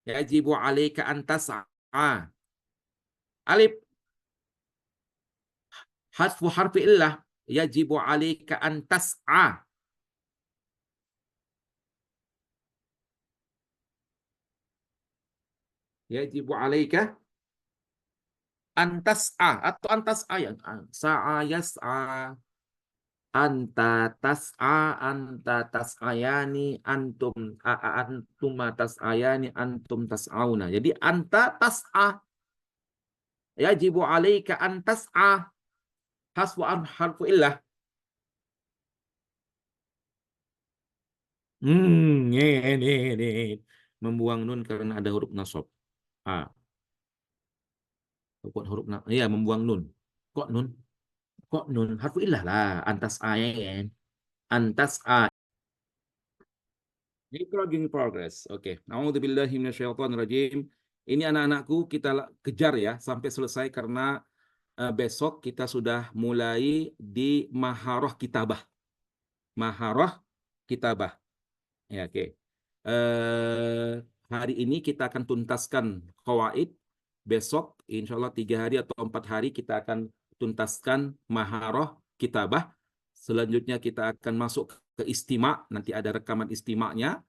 yajibu alaika an tas'a. Alif hasfu harfi illah, yajibu alaika an tas'a. Yajibu alaika an tas'a atau an tas'a ya. Sa'a yas'a. Anta tas'a, anta tas'ayani, antuma tas'ayani, antum tas'auna. Jadi anta tas'a, yajibu alaika an tas'a, hasfu harfu illah. Ini. Membuang nun karena ada huruf nasab. Ah, kok huruf iya, membuang nun. Kok nun? Kok nun? Harfu illah lah. Antas ayen. Antas a. Recording in progress. Oke. A'udzubillahi minasyaitonirrajim. Ini anak-anakku kita kejar ya sampai selesai karena besok kita sudah mulai di Maharah Kitabah. Maharah Kitabah. Ya, oke. Hari ini kita akan tuntaskan qawaid. Besok, insya Allah 3 hari atau 4 hari kita akan tuntaskan maharah kitabah. Selanjutnya kita akan masuk ke istima. Nanti ada rekaman istimanya.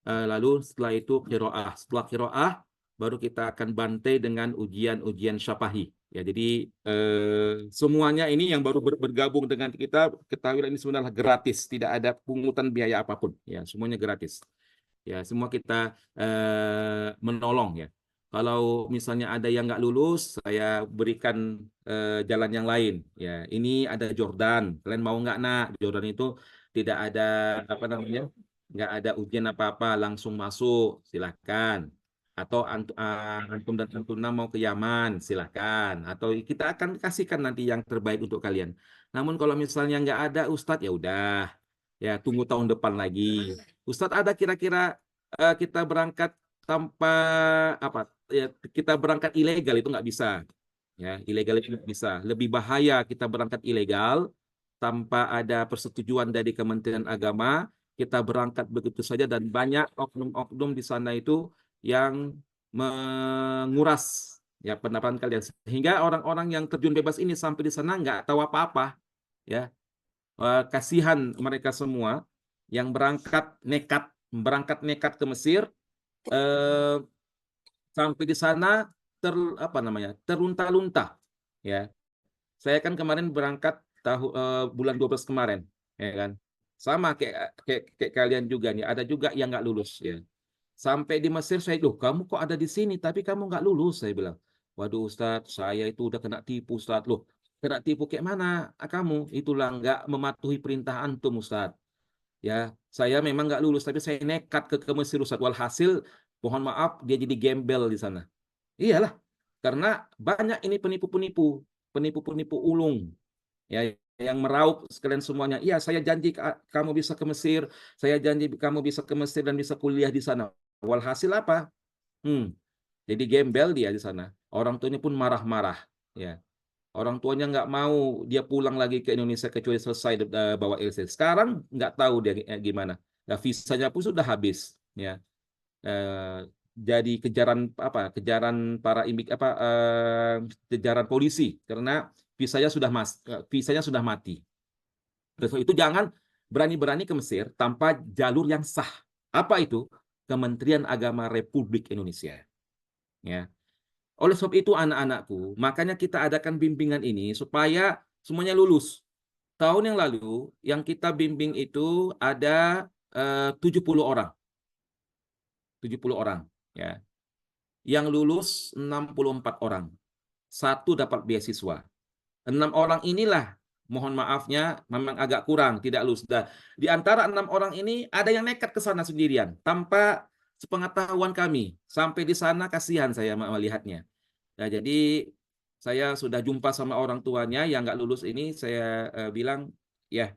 Lalu setelah itu qiraah. Setelah qiraah, baru kita akan bantai dengan ujian-ujian syafahi. Ya, jadi semuanya ini yang baru bergabung dengan kita, ketahuilah ini sebenarnya gratis, tidak ada pungutan biaya apapun. Ya, semuanya gratis. Ya, semua kita menolong ya. Kalau misalnya ada yang nggak lulus, saya berikan jalan yang lain. Ya, ini ada Jordan. Kalian mau nggak nak? Jordan itu tidak ada apa namanya, nggak ada ujian apa-apa, langsung masuk, silahkan. Atau antum dan antuna mau ke Yaman, silahkan. Atau kita akan kasihkan nanti yang terbaik untuk kalian. Namun kalau misalnya nggak ada Ustadz, ya udah, ya tunggu tahun depan lagi. Ustadz, ada kira-kira kita berangkat tanpa apa? Ya, kita berangkat ilegal itu nggak bisa. Ya, ilegal itu nggak bisa. Lebih bahaya kita berangkat ilegal tanpa ada persetujuan dari Kementerian Agama. Kita berangkat begitu saja dan banyak oknum-oknum di sana itu yang menguras ya pendapatan kalian sehingga orang-orang yang terjun bebas ini sampai di sana nggak tahu apa-apa ya. Kasihan mereka semua yang berangkat nekat ke Mesir, eh, sampai di sana apa namanya, terlunta-lunta ya. Saya kan kemarin berangkat bulan 12 kemarin, ya kan. Sama kayak kalian juga nih, ada juga yang nggak lulus ya. Sampai di Mesir saya, loh kamu kok ada di sini tapi kamu nggak lulus, saya bilang. Waduh Ustadz, saya itu udah kena tipu Ustadz. Loh, kena tipu kayak mana kamu? Itulah nggak mematuhi perintah antum Ustadz. Ya, saya memang nggak lulus tapi saya nekat ke Mesir Ustadz. Walhasil, mohon maaf, dia jadi gembel di sana. Iyalah, karena banyak ini penipu-penipu ulung ya, yang meraup sekalian semuanya. Iya, saya janji kamu bisa ke Mesir, saya janji kamu bisa ke Mesir dan bisa kuliah di sana. Walhasil apa? Hmm, jadi gembel dia di sana. Orang tuanya pun marah-marah. Ya, orang tuanya nggak mau dia pulang lagi ke Indonesia kecuali selesai bawa LC. Sekarang nggak tahu dia gimana. Nah, visanya pun sudah habis. Ya, eh, jadi kejaran para kejaran polisi karena visanya sudah mati. Oleh sebab itu jangan berani-berani ke Mesir tanpa jalur yang sah. Apa itu? Kementerian Agama Republik Indonesia. Ya. Oleh sebab itu anak-anakku, makanya kita adakan bimbingan ini supaya semuanya lulus. Tahun yang lalu yang kita bimbing itu ada 70 orang. 70 orang. Ya. Yang lulus 64 orang. Satu dapat beasiswa. 6 orang inilah, mohon maafnya, memang agak kurang, tidak lulus. Di antara 6 orang ini, ada yang nekat ke sana sendirian, tanpa sepengetahuan kami. Sampai di sana, kasihan saya melihatnya. Nah, jadi, saya sudah jumpa sama orang tuanya yang nggak lulus ini, saya bilang, ya,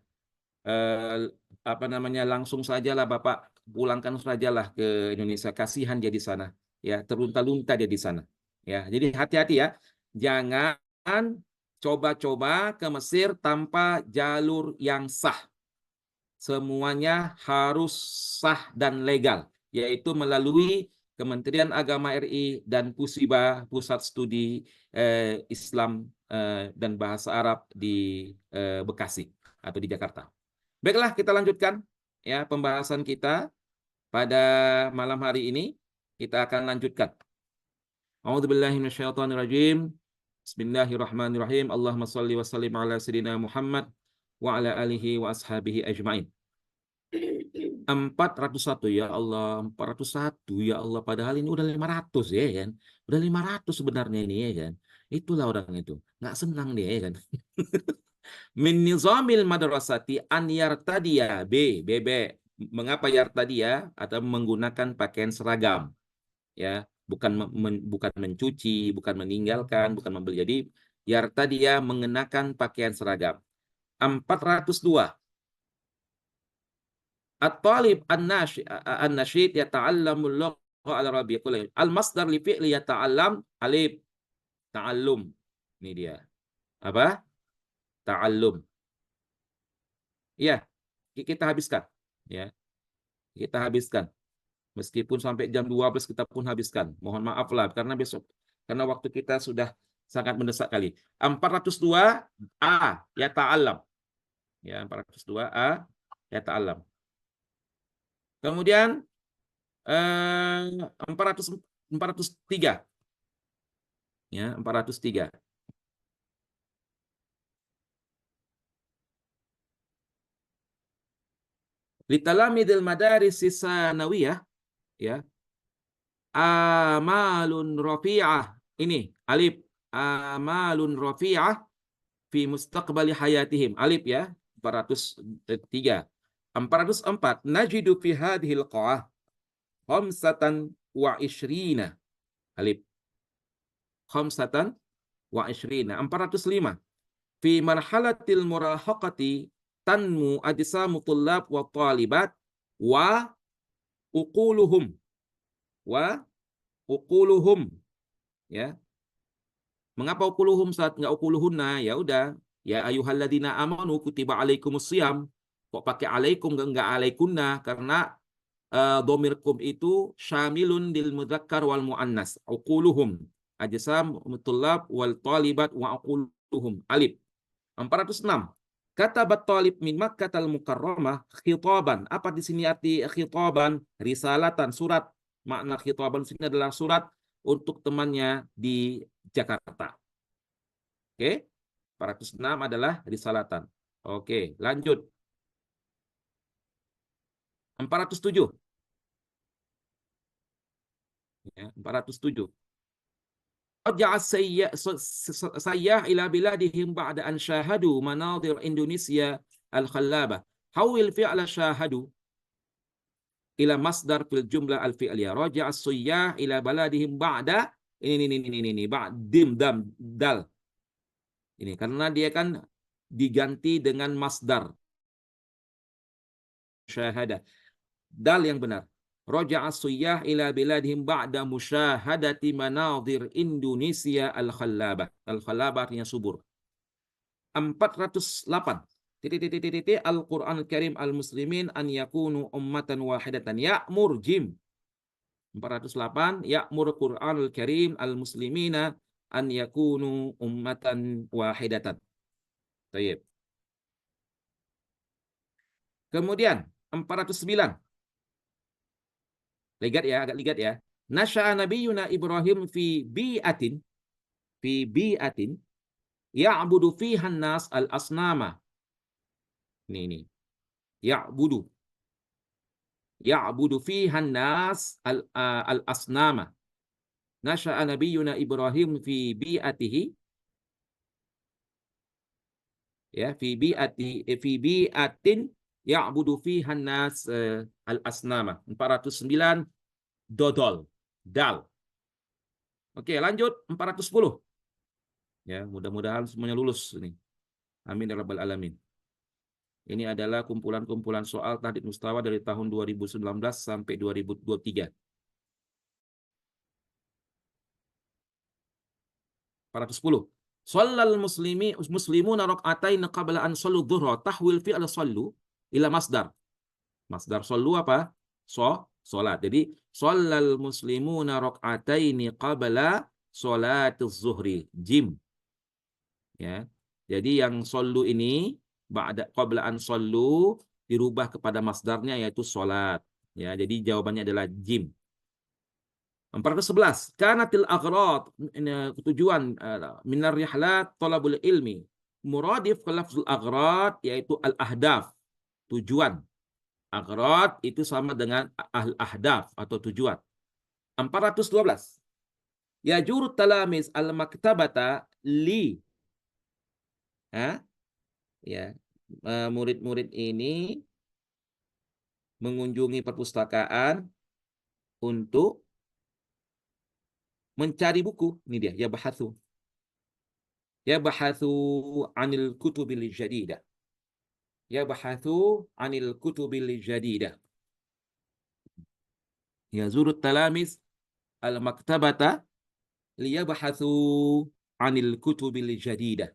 eh, apa namanya, langsung sajalah Bapak, pulangkan sajalah ke Indonesia, kasihan dia di sana. Ya, terlunta-lunta dia di sana. Ya, jadi hati-hati ya. Jangan coba-coba ke Mesir tanpa jalur yang sah. Semuanya harus sah dan legal, yaitu melalui Kementerian Agama RI, dan Pusiba, Pusat Studi Islam dan Bahasa Arab di Bekasi atau di Jakarta. Baiklah, kita lanjutkan ya pembahasan kita pada malam hari ini. Kita akan lanjutkan. A'udzubillahi minasyaitonirrajim. Bismillahirrahmanirrahim. Allahumma shalli wa sallim ala sayyidina Muhammad wa ala alihi wa ashabihi ajmain. 401 ya Allah, 401 ya Allah, padahal ini udah 500 ya kan. Udah 500 sebenarnya ini ya kan. Itulah orang itu. Nggak senang dia ya kan. Min nizamil madrasati an yartadiya B. Mengapa yartadiya atau menggunakan pakaian seragam? Ya, bukan mencuci, bukan meninggalkan, bukan membeli. Jadi yartadiya mengenakan pakaian seragam. 402 At-talib an-nasyid yata'allamul lugha al-arabiyyah. Al-masdar li fi'li yata'allam alif ta'allum. Ini dia. Apa? Ta'allum. Ya, kita habiskan. Ya, kita habiskan. Meskipun sampai jam 12 kita pun habiskan. Mohon maaf lah karena besok. Karena waktu kita sudah sangat mendesak kali. 402 A yata'allam. Ya, 402 A yata'allam. Kemudian 403 ya 403 litalamidil madaris sanawiyah ya amalun rafi'ah, ini alif, amalun rafi'ah fi mustaqbali hayatihim, alif ya 403. 404 najidu fi hadhil qa'ah khamsatan wa ishrina, alif khamsatan wa ishrina. 405 fi marhalatil murahaqati tanmu ajsamu tullab wa talibat wa uquluhum ya. Mengapa uquluhum saat enggak uquluhunna? Ya udah, ya ayyuhalladzina amanu kutiba alaikumusiyam. Kok pakai alaikum enggak alaikunna? Karena domirkum itu syamilun lil mudzakkar wal muannas. Uquluhum ajsam tullab wal talibat wa uquluhum, alif. 406 katabat talib min Makkatal Mukarramah khitaban. Apa di sini arti khitaban? Risalatan, surat. Makna khitaban di sini adalah surat untuk temannya di Jakarta. Oke, 406 adalah risalatan. Oke, lanjut. 407. Ya, 407. Raja'a sayyah ila biladihim ba'da an syahadu manadir Indonesia al-khallabah. Hawil fi'la syahadu ila masdar fil jumlah al-fi'liyah. Raja'a sayyah ila baladihim ba'da ini ba'dim dam dal. Ini karena dia kan diganti dengan masdar syahada. Dal yang benar. Raja'a sayyah ila biladihim ba'da musyahadati manadir Indonesia al-khallabah. Al-khallabah artinya subur. 408. Al-Quran al-Karim al-muslimin an yakunu ummatan wahidatan. Ya'mur jim. 408. Ya'mur Quran al-Karim al-muslimina an yakunu ummatan wahidatan. Baik. Kemudian 409. Ligat ya, agak ligat ya. Nasya'a nabiyuna Ibrahim fi bi'atin ya'budu fiha an-nas al-asnama. Ini. Ya'budu fiha an-nas al-asnama. Nasya'a nabiyuna Ibrahim fi bi'atihi ya fi bi'atin ya'budu fiha an-nas al-asnama. 409 dodol, dal. Oke, lanjut 410. Ya, mudah-mudahan semuanya lulus ini. Amin ya rabbal alamin. Ini adalah kumpulan-kumpulan soal tahdid mustawa dari tahun 2019 sampai 2023. 410. Shallal muslimuna rak'atain qabla an sallu dhuhra, tahwil fi'l sallu ila masdar. Masdar sallu apa? Salat. Jadi shallal muslimuna raq'ataini qabla salatiz zuhri. Jim. Ya. Jadi yang sallu ini ba'da qabla an sallu dirubah kepada masdarnya yaitu salat. Ya, jadi jawabannya adalah jim. 411. Kanatil aghrad, tujuan minar rihlat talabul ilmi. Muradif ke lafzul aghrad yaitu al-ahdaf, tujuan. Aghrad itu sama dengan al-ahdaf atau tujuan. 412. Yajurut talamis al-maktabata li. Ya, murid-murid ini mengunjungi perpustakaan untuk mencari buku. Ini dia, yabahatsu. Yabahatsu 'anil kutubil jadidah. Yabahatsu 'anil kutubil jadidah. Yazurut talamis al-maktabata liyabahatsu 'anil kutubil jadidah.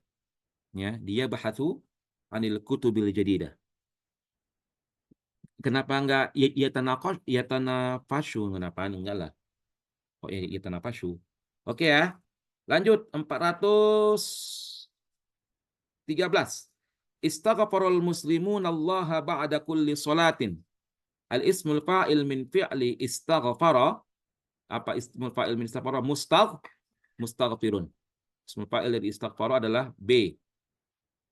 Ya, dia bahatsu 'anil kutubil jadidah. Kenapa enggak ya tanafasyu? Kenapa enggak lah? Oh ya tanafasyu. Oke ya. Lanjut 413. Istaghfarul muslimun Allah ba'da kulli salatin. Al-ismul fa'il min fi'li istaghfara. Apa ismul fa'il min istaghfara? Mustaghfirun. Ismul fa'il dari istaghfara adalah B.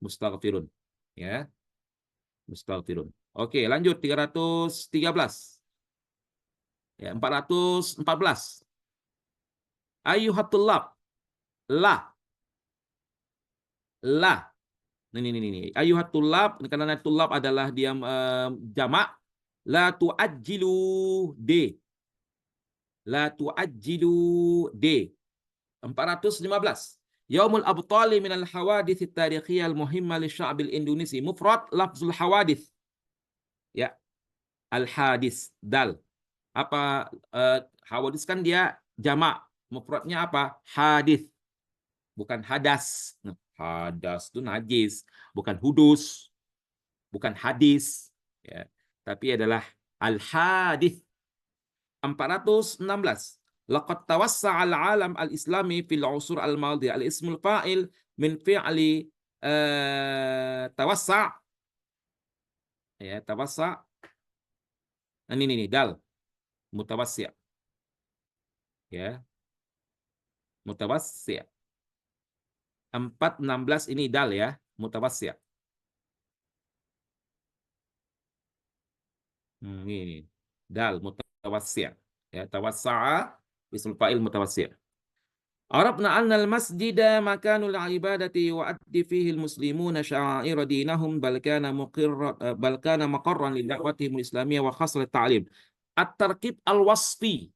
Mustaghfirun. Ya. Mustaghfirun. Oke, lanjut 313. Ya, 414. Ayyuhatulab. La. La. Ini. Ayyuhatulab, karena tulab adalah dia jamak. La tu'ajjilu D. La tu'ajjilu D. 415. Yaumul Abtali minal hawadits tarikhiyah al-muhimma li sya'bil Indonesia. Mufrad lafzul hawadits. Ya. Al-hadis dal. Apa hawadits kan dia jamak. Mufradnya apa? Hadis. Bukan hadas. Hadas itu najis, bukan hudus, bukan hadis, ya. Tapi adalah al-hadis. 416. Laqad tawassa'al alam al-islami fil usur al-madiyah. Al-ismul fa'il min fi'li tawassa'. Ya, tawassa'. Ini dal. Mutawassi'. Ya. Mutawassi'. 416 ini dal ya, mutawassi'. Ini dal mutawassi'. Ya, tawassa'a ismul fa'il mutawassi'. Arabna anna al-masjida makanul ibadati wa addi fihi al-muslimuna sya'air dinahum bal kana maqarran li da'watihim al-islamiyyah wa khasrat ta'lim. At-tarkib al-wasfi,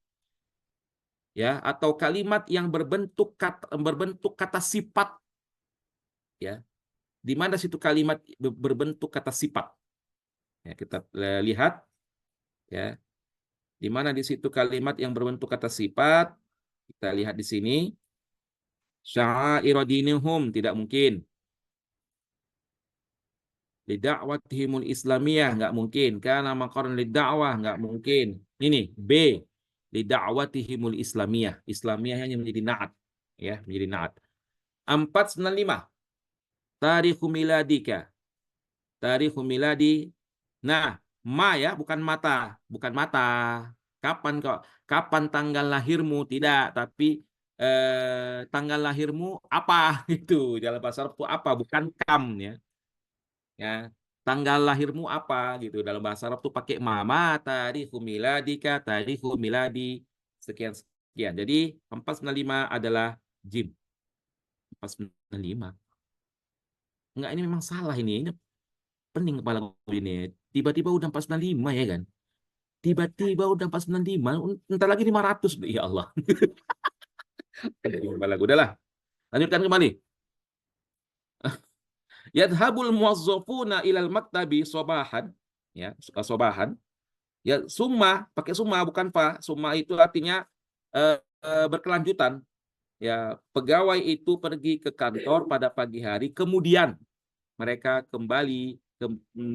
ya, atau kalimat yang berbentuk kata sifat, ya. Di mana situ kalimat berbentuk kata sifat? Ya, kita lihat, ya. Di mana di situ kalimat yang berbentuk kata sifat? Kita lihat di sini. Sya'air dinihum tidak mungkin. Lidakwatihimul islamiyah nggak mungkin. Karena maqarran lidakwah nggak mungkin. Ini B. Lidakwatihimul islamiyah. Islamiyah hanya menjadi naat, ya, menjadi naat. 495. Tarikhu miladika. Tarikhu miladi. Nah, ma ya, bukan mata, bukan mata. Kapan tanggal lahirmu? Tidak, tapi tanggal lahirmu apa itu dalam bahasa Arab itu apa, bukan kam, ya. Ya, tanggal lahirmu apa gitu dalam bahasa Arab tuh pakai mama, tarikhu miladika, tarikhu miladi, sekian sekian. Jadi 495 adalah jim. 495. Enggak, ini memang salah ini. Ini pening kepala gue ini. Tiba-tiba udah 495 ya kan? Tiba-tiba udah 495, entar lagi 500. Ya Allah. Udahlah. Lanjutkan kembali. Yadhabul muwazzafuna ilal maktabi sobahan, ya, sobahan. Ya, summa, pakai summa bukan fa. Summa itu artinya berkelanjutan. Ya, pegawai itu pergi ke kantor pada pagi hari, kemudian mereka kembali ke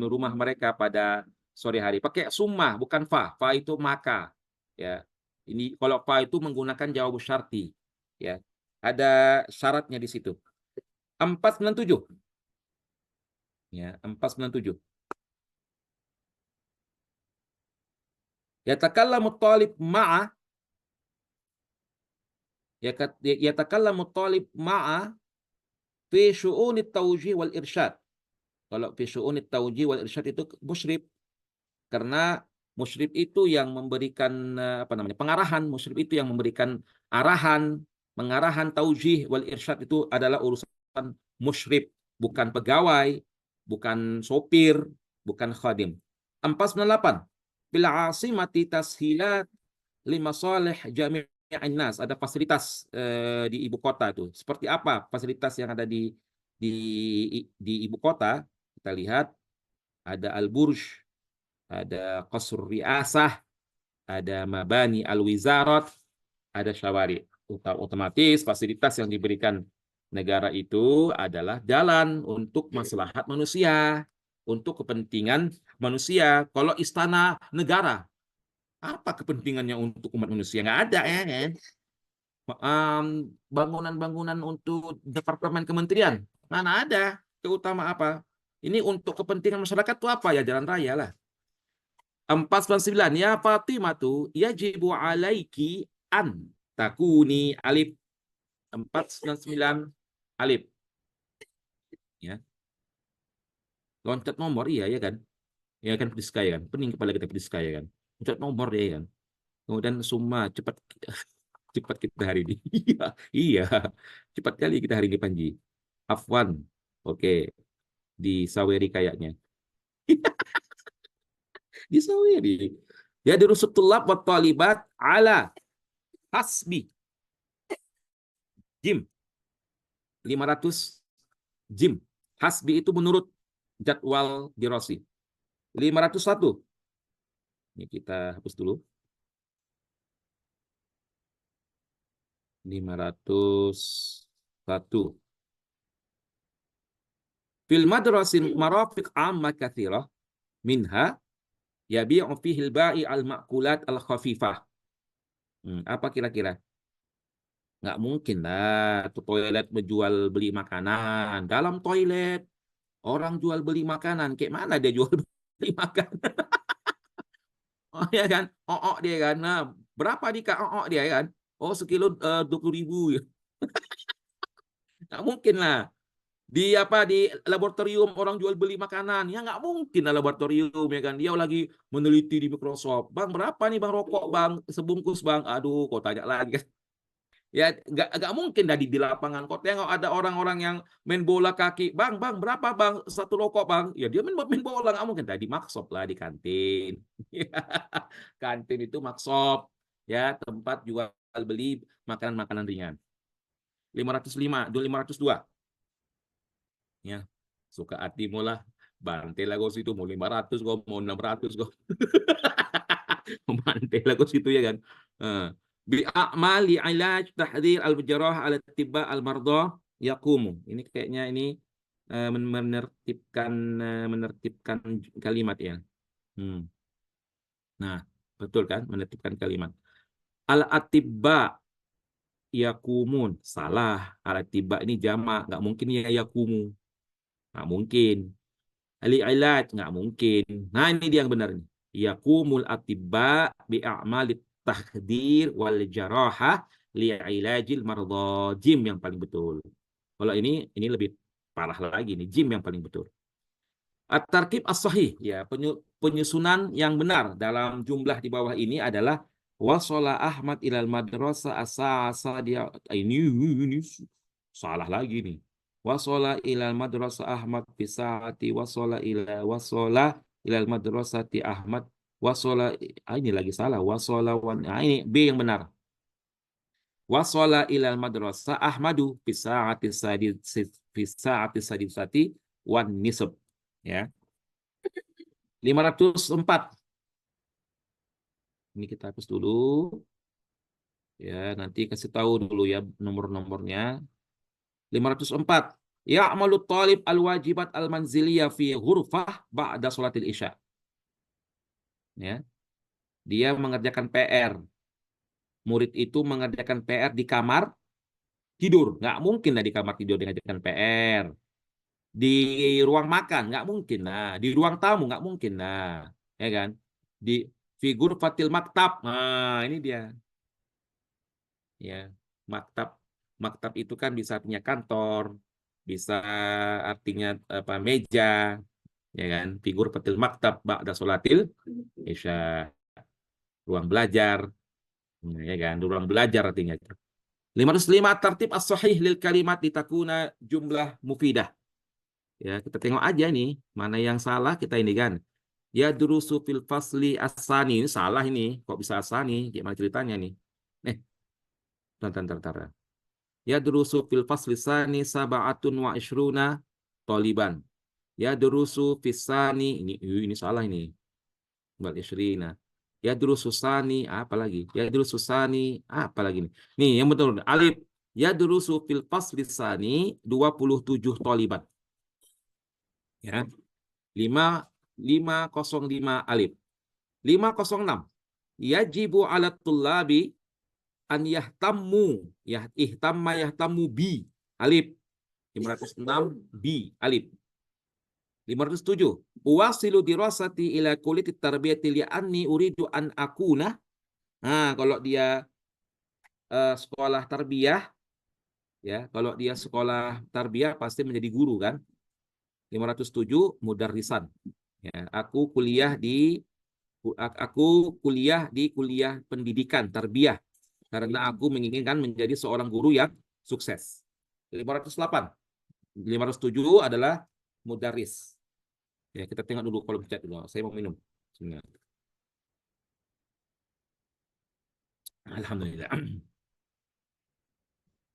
rumah mereka pada sore hari. Pakai summa, bukan fa. Fa itu maka. Ya. Ini kalau fa itu menggunakan jawab syarti. Ya. Ada syaratnya di situ. 497. Ya, 497. Yatakallamu talib ma'a yatakallamu talib ma'a fi syu'unit tawjih wal irsyad. Kalau fi syu'unit tawjih wal irsyad itu musyrif, karena musyrif itu yang memberikan apa namanya? Pengarahan, musyrif itu yang memberikan arahan, pengarahan taujih wal irsyad itu adalah urusan musyrif, bukan pegawai, bukan sopir, bukan khadim. 498. Bila asimati tashilat lima salih jami'in nas, ada fasilitas di ibu kota itu. Seperti apa fasilitas yang ada di ibu kota? Kita lihat ada Al-Burj, ada Qasr Riasah, ada Mabani Al-Wizarat, ada Syawari. Otomatis fasilitas yang diberikan negara itu adalah jalan untuk maslahat manusia, untuk kepentingan manusia. Kalau istana negara, apa kepentingannya untuk umat manusia? Nggak ada ya kan? Bangunan-bangunan untuk departemen kementerian, mana ada? Terutama apa? Ini untuk kepentingan masyarakat itu apa ya? Jalan raya lah. 499. Ya Fatimah tu yajibu alaiki an takuni alif. 499 alif. Ya. Loncat nomor iya ya kan? Ya kan pedis kaya kan? Pening kepala kita pedis kaya kan? Loncat nomor ya kan? Kemudian summa cepat cepat kita hari ini. Iya, iya. Cepat kali kita hari ini Panji. Afwan. Oke, di Saweri kayaknya. Di Saweri. Ya dirusutul tulab wa talibat ala hasbi jim 500 jim. Hasbi itu menurut jadwal dirasi. 501. Ini kita hapus dulu. 501. Fil madrasin marafiq amma kathirah minha yabi'u fihi al-ba'i al-ma'kulat al-khafifah. Apa kira-kira? Nggak mungkin lah tuh toilet menjual beli makanan. Dalam toilet orang jual beli makanan. Kayak mana dia jual beli makanan? Oh ya kan? Oh dia kan. Nah, berapa di Kak dia kan? Oh sekilo 20.000. Nggak mungkin lah. Di apa di laboratorium orang jual beli makanan ya nggak mungkin lah laboratorium ya kan dia lagi meneliti di Microsoft. Bang berapa nih bang rokok bang sebungkus bang, aduh kau tanya lagi kan. Ya nggak mungkin dah di lapangan kau tengok ada orang-orang yang main bola kaki, bang berapa bang satu rokok bang, ya dia main bola, nggak mungkin dah di maksop lah di kantin. Kantin itu maksop ya, tempat jual beli makanan-makanan ringan. 505 502 ya, suka hatimu lah, bantai lah kau situ, mau 500 kau mau 600 kau. Bantai lah kau situ ya kan. Bi'amali ilaj tahdzir al-jarah ala tibba al-marda yaqumu. Ini kayaknya ini menertibkan kalimat ya. Nah, betul kan? Menertibkan kalimat. Al-atibba yakumun. Salah. Al-atibba ini jamak, nggak mungkin ya yakumu. Nggak mungkin. Al-ilaj nggak mungkin. Nah, ini dia yang benar nih. Yakumul atibba bi'amalit tahdir wal jarahah li'ilajil marda. Jim yang paling betul. Kalau ini lebih parah lagi nih, jim yang paling betul. At-tarkib as-sahih ya, penyusunan yang benar dalam jumlah di bawah ini adalah wasala Ahmad ilal madrasah asa dia ini salah lagi nih. Wasala ilal madrasah Ahmad fi saati wasala ilal madrasati Ahmad wasala ini lagi salah wasala ini B yang benar. Wasala ilal madrasah Ahmadu fi saati sadisati wan nisab ya. 504. Ini kita hapus dulu. Ya, nanti kasih tahu dulu ya nomor-nomornya. 504. Ya'malu talib al-wajibat al-manziliyah fi ghurfah ba'da sholatil isya. Ya, dia mengerjakan PR. Murid itu mengerjakan PR di kamar tidur. Nggak mungkin lah di kamar tidur dia mengerjakan PR. Di ruang makan nggak mungkin. Nah, di ruang tamu nggak mungkin. Nah, ya kan? Di figur fatil maktab. Nah, ini dia. Ya, maktab. Maktab itu kan bisa artinya kantor, bisa artinya apa meja, ya kan? Figur fatil maktab ba'da sholatil isya, ruang belajar, ya kan? Ruang belajar artinya. 505 tertib as-sahih lil kalimat litakuna jumlah mufidah. Ya, kita tengok aja nih, mana yang salah kita ini kan. Ya durusu fil fasli asani, ini salah ini. Kok bisa asani? Gimana ceritanya nih? Eh, bentar. Ya durusu fil fasli sani sab'atun wa ishruna taliban. Ya durusu fisani, ini salah ini. Wal ishrina. Ya durusu sani, apa lagi? Ya durusu sani, apa lagi nih? Nih, yang betul. Alif. Ya durusu fil fasli sani 27 taliban. Ya. 505 alif. 506. Yajibu ala tullabi an yahtammu. Ya, ihtamma yahtammu bi. Alif. 506 bi. Alif. 507. Uwasilu dirasati ila kuliti tarbiyati li'anni uridu an akuna. Nah, kalau dia sekolah tarbiyah, ya, kalau dia sekolah tarbiyah pasti menjadi guru kan. 507 mudarrisan. Ya, aku kuliah di kuliah pendidikan tarbiyah karena aku menginginkan menjadi seorang guru yang sukses. 508. 507 adalah mudaris. Ya, kita tengok dulu kolom chat dulu. Saya mau minum. Sebentar. Alhamdulillah.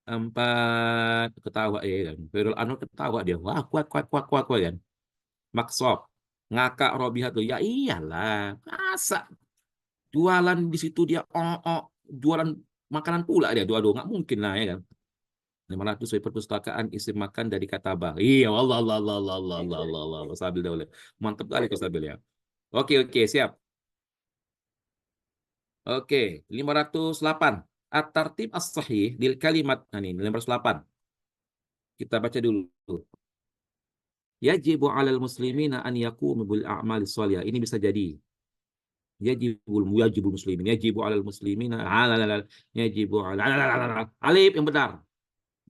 4 ketawa kan. Khairul Anwar ketawa dia. Wah, kuat kan. Maksop. Ngakak Robiha tuh. Ya iyalah. Masa jualan di situ dia jualan makanan pula dia dua-dua nggak mungkin lah ya kan. 500 dari perpustakaan isi makan dari kata bah. Iya, Allah. Sabil dah boleh. Mantap kali kau sabil ya. Oke, siap. Oke, 508. At-tartib as-sahih di kalimat. Nah, ini 508. Kita baca dulu. Yajibu 'alal muslimina an yaqumu bil a'malis shalihah. Ini bisa jadi. Yajibul muslimin. Yajibu 'alal muslimina. Yajibu 'alal alif yang benar.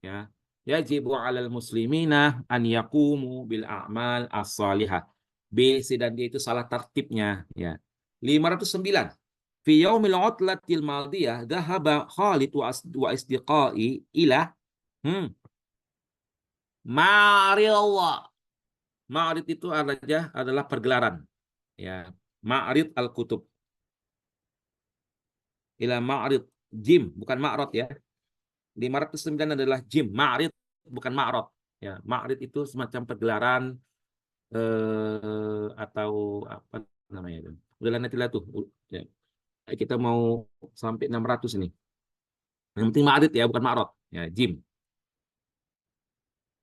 Ya. Yajibu 'alal muslimina an yaqumu bil a'mal as-shalihah. B, C dan D itu salah tertibnya ya. 509. Fi yaumil 'utlatil madiyah dhahaba Khalid wa isdiqai ila Ma'ridillah. Ma'rid itu adalah pergelaran ya. Ma'rid al-kutub. Ila ma'rid jim bukan ma'rad ya. 509 adalah jim, ma'rid bukan ma'rad. Ya, ma'rid itu semacam pergelaran atau apa namanya itu. Udah nanti lah tuh. Ya. Kita mau sampai 600 ini. Yang penting ma'rid ya, bukan ma'rad. Ya, jim.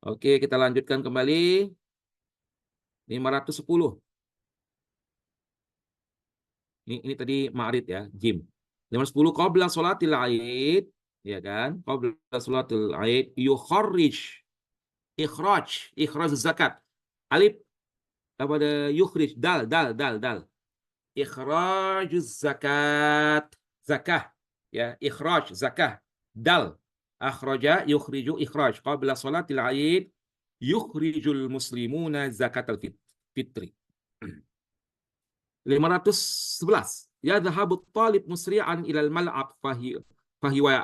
Oke, kita lanjutkan kembali. 510. Ini tadi ma'rid ya, jim. 510 qabla sholatil aid, ya kan? Qabla sholatil aid yukharrij ikhraj zakat. Alif apa ada yukhrij dal. Ikhraj zakat, zakah ya, ikhraj zakah. Dal akhraja yukhriju ikhraj qabla sholatil aid yukhrijul muslimuna zakatal fitri. 511. Ya dhahabut talib musri'an ilal mal'ab fahiwa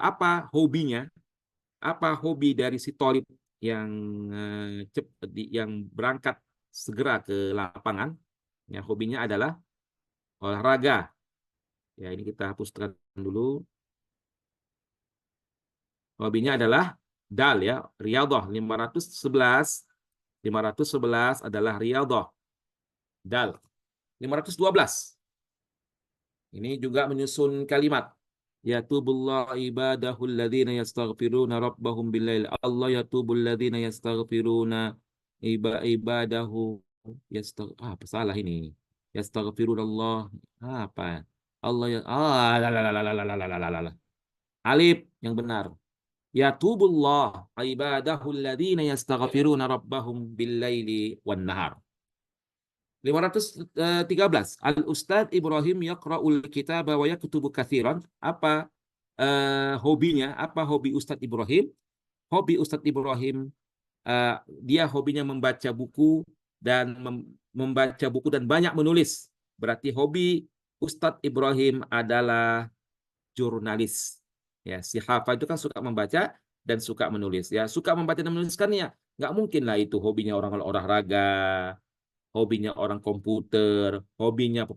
hobinya? Apa hobi dari si talib yang yang berangkat segera ke lapangan? Ya, hobinya adalah olahraga. Ya, ini kita hapuskan dulu. Hobinya adalah dal ya, riyadhah. 511 adalah riyadhah. Dal. 512. Ini juga menyusun kalimat. Ya tubullah ibadahul ladzina yastaghfiruna rabbahum billail. Allah ya tubul ladzina yastaghfiruna ibadahu apa salah ini. Yastaghfirullah. Apa? Allah ya. Ah, la, la, la, la, la, la, la, la, la, la, la. Alif yang benar. Yatubullah ibadahu alladhina yastaghfiruna rabbahum bil-laili wan nahar. 513. Al-Ustadz Ibrahim yaqra'ul kitaba wa yaktubu katsiran. Apa hobinya? Apa hobi Ustadz Ibrahim? Hobi Ustadz Ibrahim, eh, dia hobinya membaca buku dan membaca buku dan banyak menulis. Berarti hobi Ustadz Ibrahim adalah jurnalis. Ya, si Hafa itu kan suka membaca dan suka menulis. Ya, suka membaca dan menulis kan ya nggak mungkin lah itu hobinya orang olahraga, hobinya orang komputer, hobinya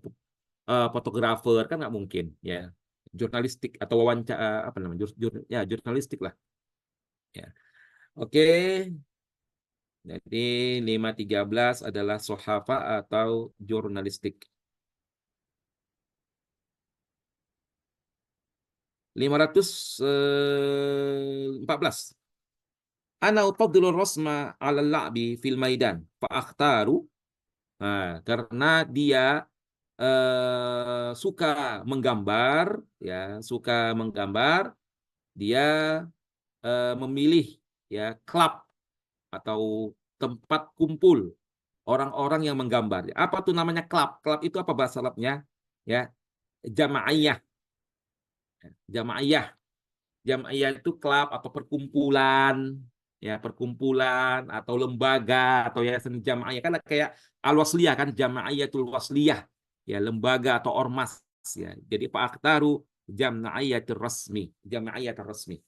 fotografer kan nggak mungkin. Ya, jurnalistik atau wawancara apa namanya? Ya, jurnalistik lah. Ya. Oke, jadi 513 adalah sohafa atau jurnalistik. 514. Ana ufaddilu rasma 'ala la'bi fil maidan fa akhtaru. Nah, karena dia suka menggambar, ya, suka menggambar, dia memilih ya klub atau tempat kumpul orang-orang yang menggambar. Apa tuh namanya klub? Klub itu apa bahasa Arabnya? Ya, jamaiyah. Jamaiyah. Jamaiyah itu klub atau perkumpulan, ya perkumpulan atau lembaga atau yayasan jamaiyah kan kayak al-wasliyah kan jamaiyatul wasliyah, ya lembaga atau ormas ya. Jadi Pak Akhtaru jamaiyatul rasmi, jamaiyatul rasmi.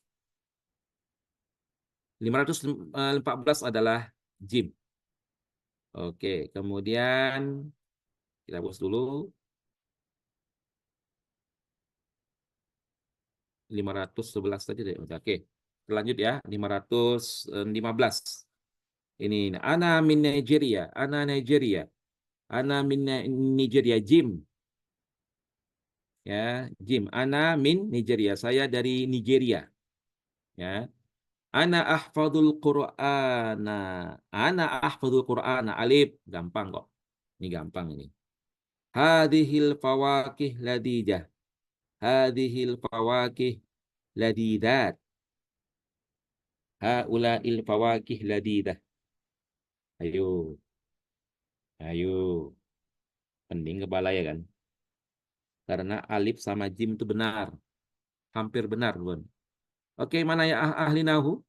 514 adalah jim. Oke, kemudian kita bos dulu 511 tadi deh. Oke. Lanjut ya, 515. Ini ana min Nigeria, ana Nigeria. Ana min Nigeria, Jim. Ya, Jim. Ana min Nigeria. Saya dari Nigeria. Ya. Ana ahfadul Qur'ana. Ana ahfadul Qur'ana. Alif. Gampang kok. Ini gampang ini. Hadhil fawakih ladijah. Hadhil fawakih ladidat. Haula'il fawakih ladidah. Ayo. Ayo. Pening kepala ya kan? Karena alif sama jim itu benar. Hampir benar, Bun. Oke, mana ya ahli nahu?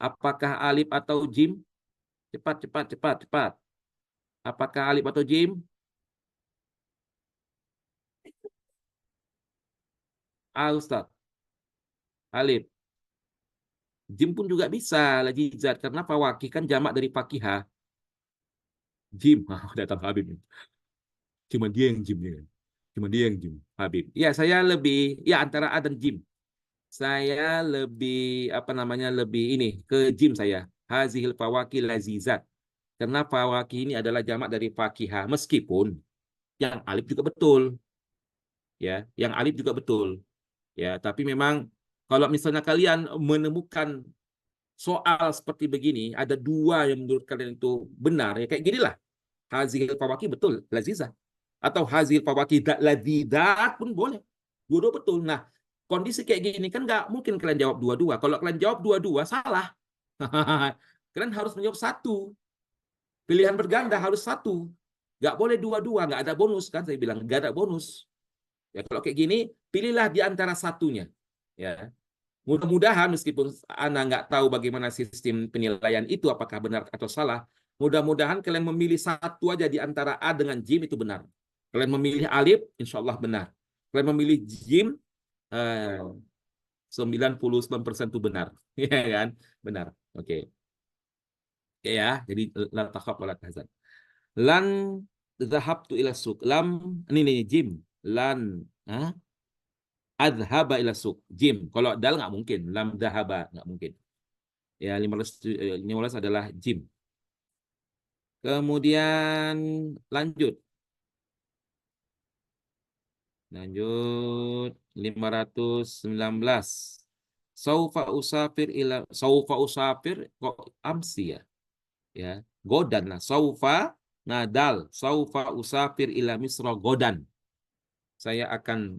Apakah alif atau jim? Cepat, cepat, cepat, cepat. Apakah alif atau jim? Ustaz. Alif. Jim pun juga bisa, lajizat. Karena fawakih kan jamak dari fakihah. Jim. Datang Habib. Cuma dia yang jim. Ya. Cuma dia yang jim. Habib. Ya, saya lebih, ya antara A dan jim. Saya lebih, apa namanya, lebih ini, ke jim saya. Hazihil fawakih lazizat. Karena fawakih ini adalah jamak dari fakihah. Meskipun yang alif juga betul. Ya, yang alif juga betul. Ya, tapi memang kalau misalnya kalian menemukan soal seperti begini, ada dua yang menurut kalian itu benar, ya kayak ginilah. Hazil fawaki betul, lazizah. Atau hazil fawaki ladidat pun boleh. Dua-dua betul. Nah, kondisi kayak gini kan nggak mungkin kalian jawab dua-dua. Kalau kalian jawab dua-dua, salah. Kalian harus menjawab satu. Pilihan berganda harus satu. Nggak boleh dua-dua, nggak ada bonus kan saya bilang, nggak ada bonus. Ya kalau kayak gini, pilihlah di antara satunya. Ya, mudah-mudahan meskipun Anda nggak tahu bagaimana sistem penilaian itu apakah benar atau salah, mudah-mudahan kalian memilih satu aja di antara A dengan Jim itu benar. Kalian memilih Alif, insya Allah benar. Kalian memilih Jim, 99% itu benar. Ya kan? Benar. Oke. Oke ya, jadi la takhaf wa la tahzan. Lan dhahabtu ila suq. Lam, ini Jim. Lan, hah? Adhaba ila suq. Jim. Kalau dal nggak mungkin. Lam dahaba nggak mungkin. Ya, 15 adalah jim. Kemudian lanjut. Lanjut 519. Saufa usafir kok amsi ya. Ya, godan lah. Saufa Nah, dal, saufa usafir ila Misra godan. Saya akan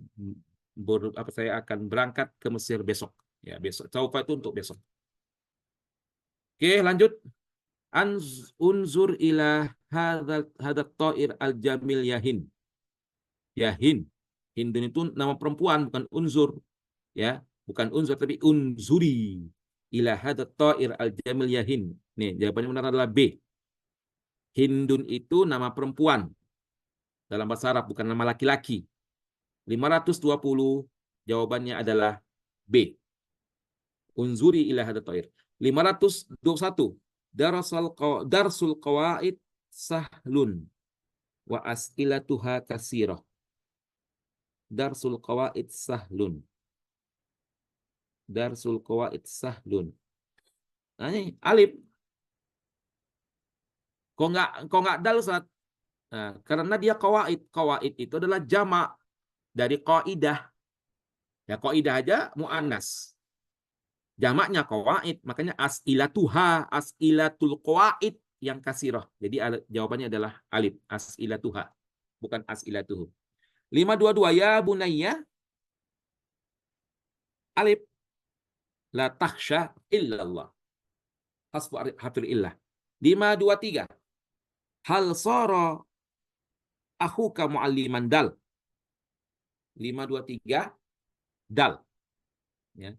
saya akan berangkat ke Mesir besok. Ya, besok. Saufa itu untuk besok. Oke, lanjut. Unzur ila hadat ta'ir al-jamil yahin. Yahin. Hindun itu nama perempuan, bukan unzur. Ya, bukan unzur, tapi unzuri. Ila hadat ta'ir al-jamil yahin. Nih, jawabannya benar adalah B. Hindun itu nama perempuan. Dalam bahasa Arab, bukan nama laki-laki. 520, jawabannya adalah B. Unzuri ila hadat ta'ir. 521, darsul qawaid sahlun wa as'ilatuha kasirah. Darsul qawaid sahlun. Darsul qawaid sahlun. Nah, ini alif. Kok nggak dal, Ustaz? Nah, karena dia qawaid. Qawaid itu adalah jamak dari qaidah. Ya, qaidah aja muannas. Jamaknya qawaid, makanya as'ilatuha, as'ilatul qawaid yang kasirah. Jadi jawabannya adalah alif, as'ilatuha, bukan as'ilatuhu. 522, ya bunayya, alif, la takhsha illallah. Hasbu hafir illah. 523, hal sara akhuka mualliman dal. 523, dal. Ya.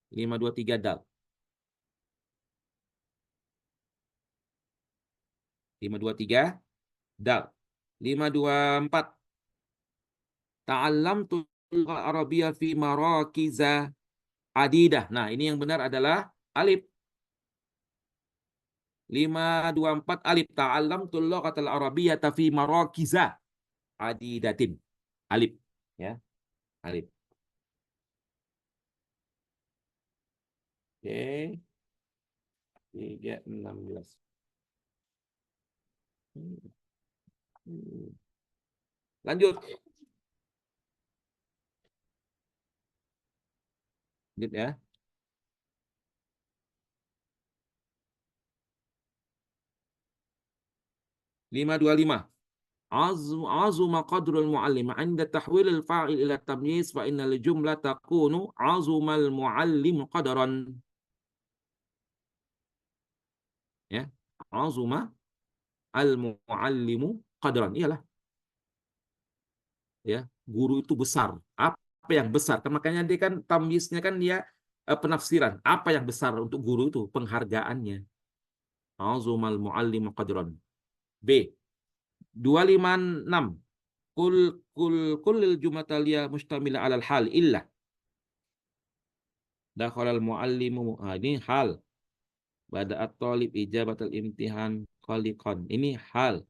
523, dal. 523, dal. 524, ta'allamtu al-arabiyya fi marakiza adidah. Nah, ini yang benar adalah alif. 524, alif, ta'allamtu al arabiyyata fi marakiza adidatin. Alif, ya. Alif. Oke. 316. Lanjut. Lanjut ya. 525. Azuma qadrul muallim 'inda tahwil al-fa'il ila tamyiz fa innal jumlah takunu azumal muallim qadran. Ya. Azuma al-muallimu qadran. Iyalah. Ya, guru itu besar. Apa yang besar? Kan makanya dia kan tamyiznya kan dia penafsiran. Apa yang besar untuk guru itu? Penghargaannya. Azumal muallimu qadran. B. 256. Kullil jumlataliyah mustamila alal hal illa dakhalal muallimu. Ini hal. Bada'at talib ijabatul imtihan khaliqan. Ini hal.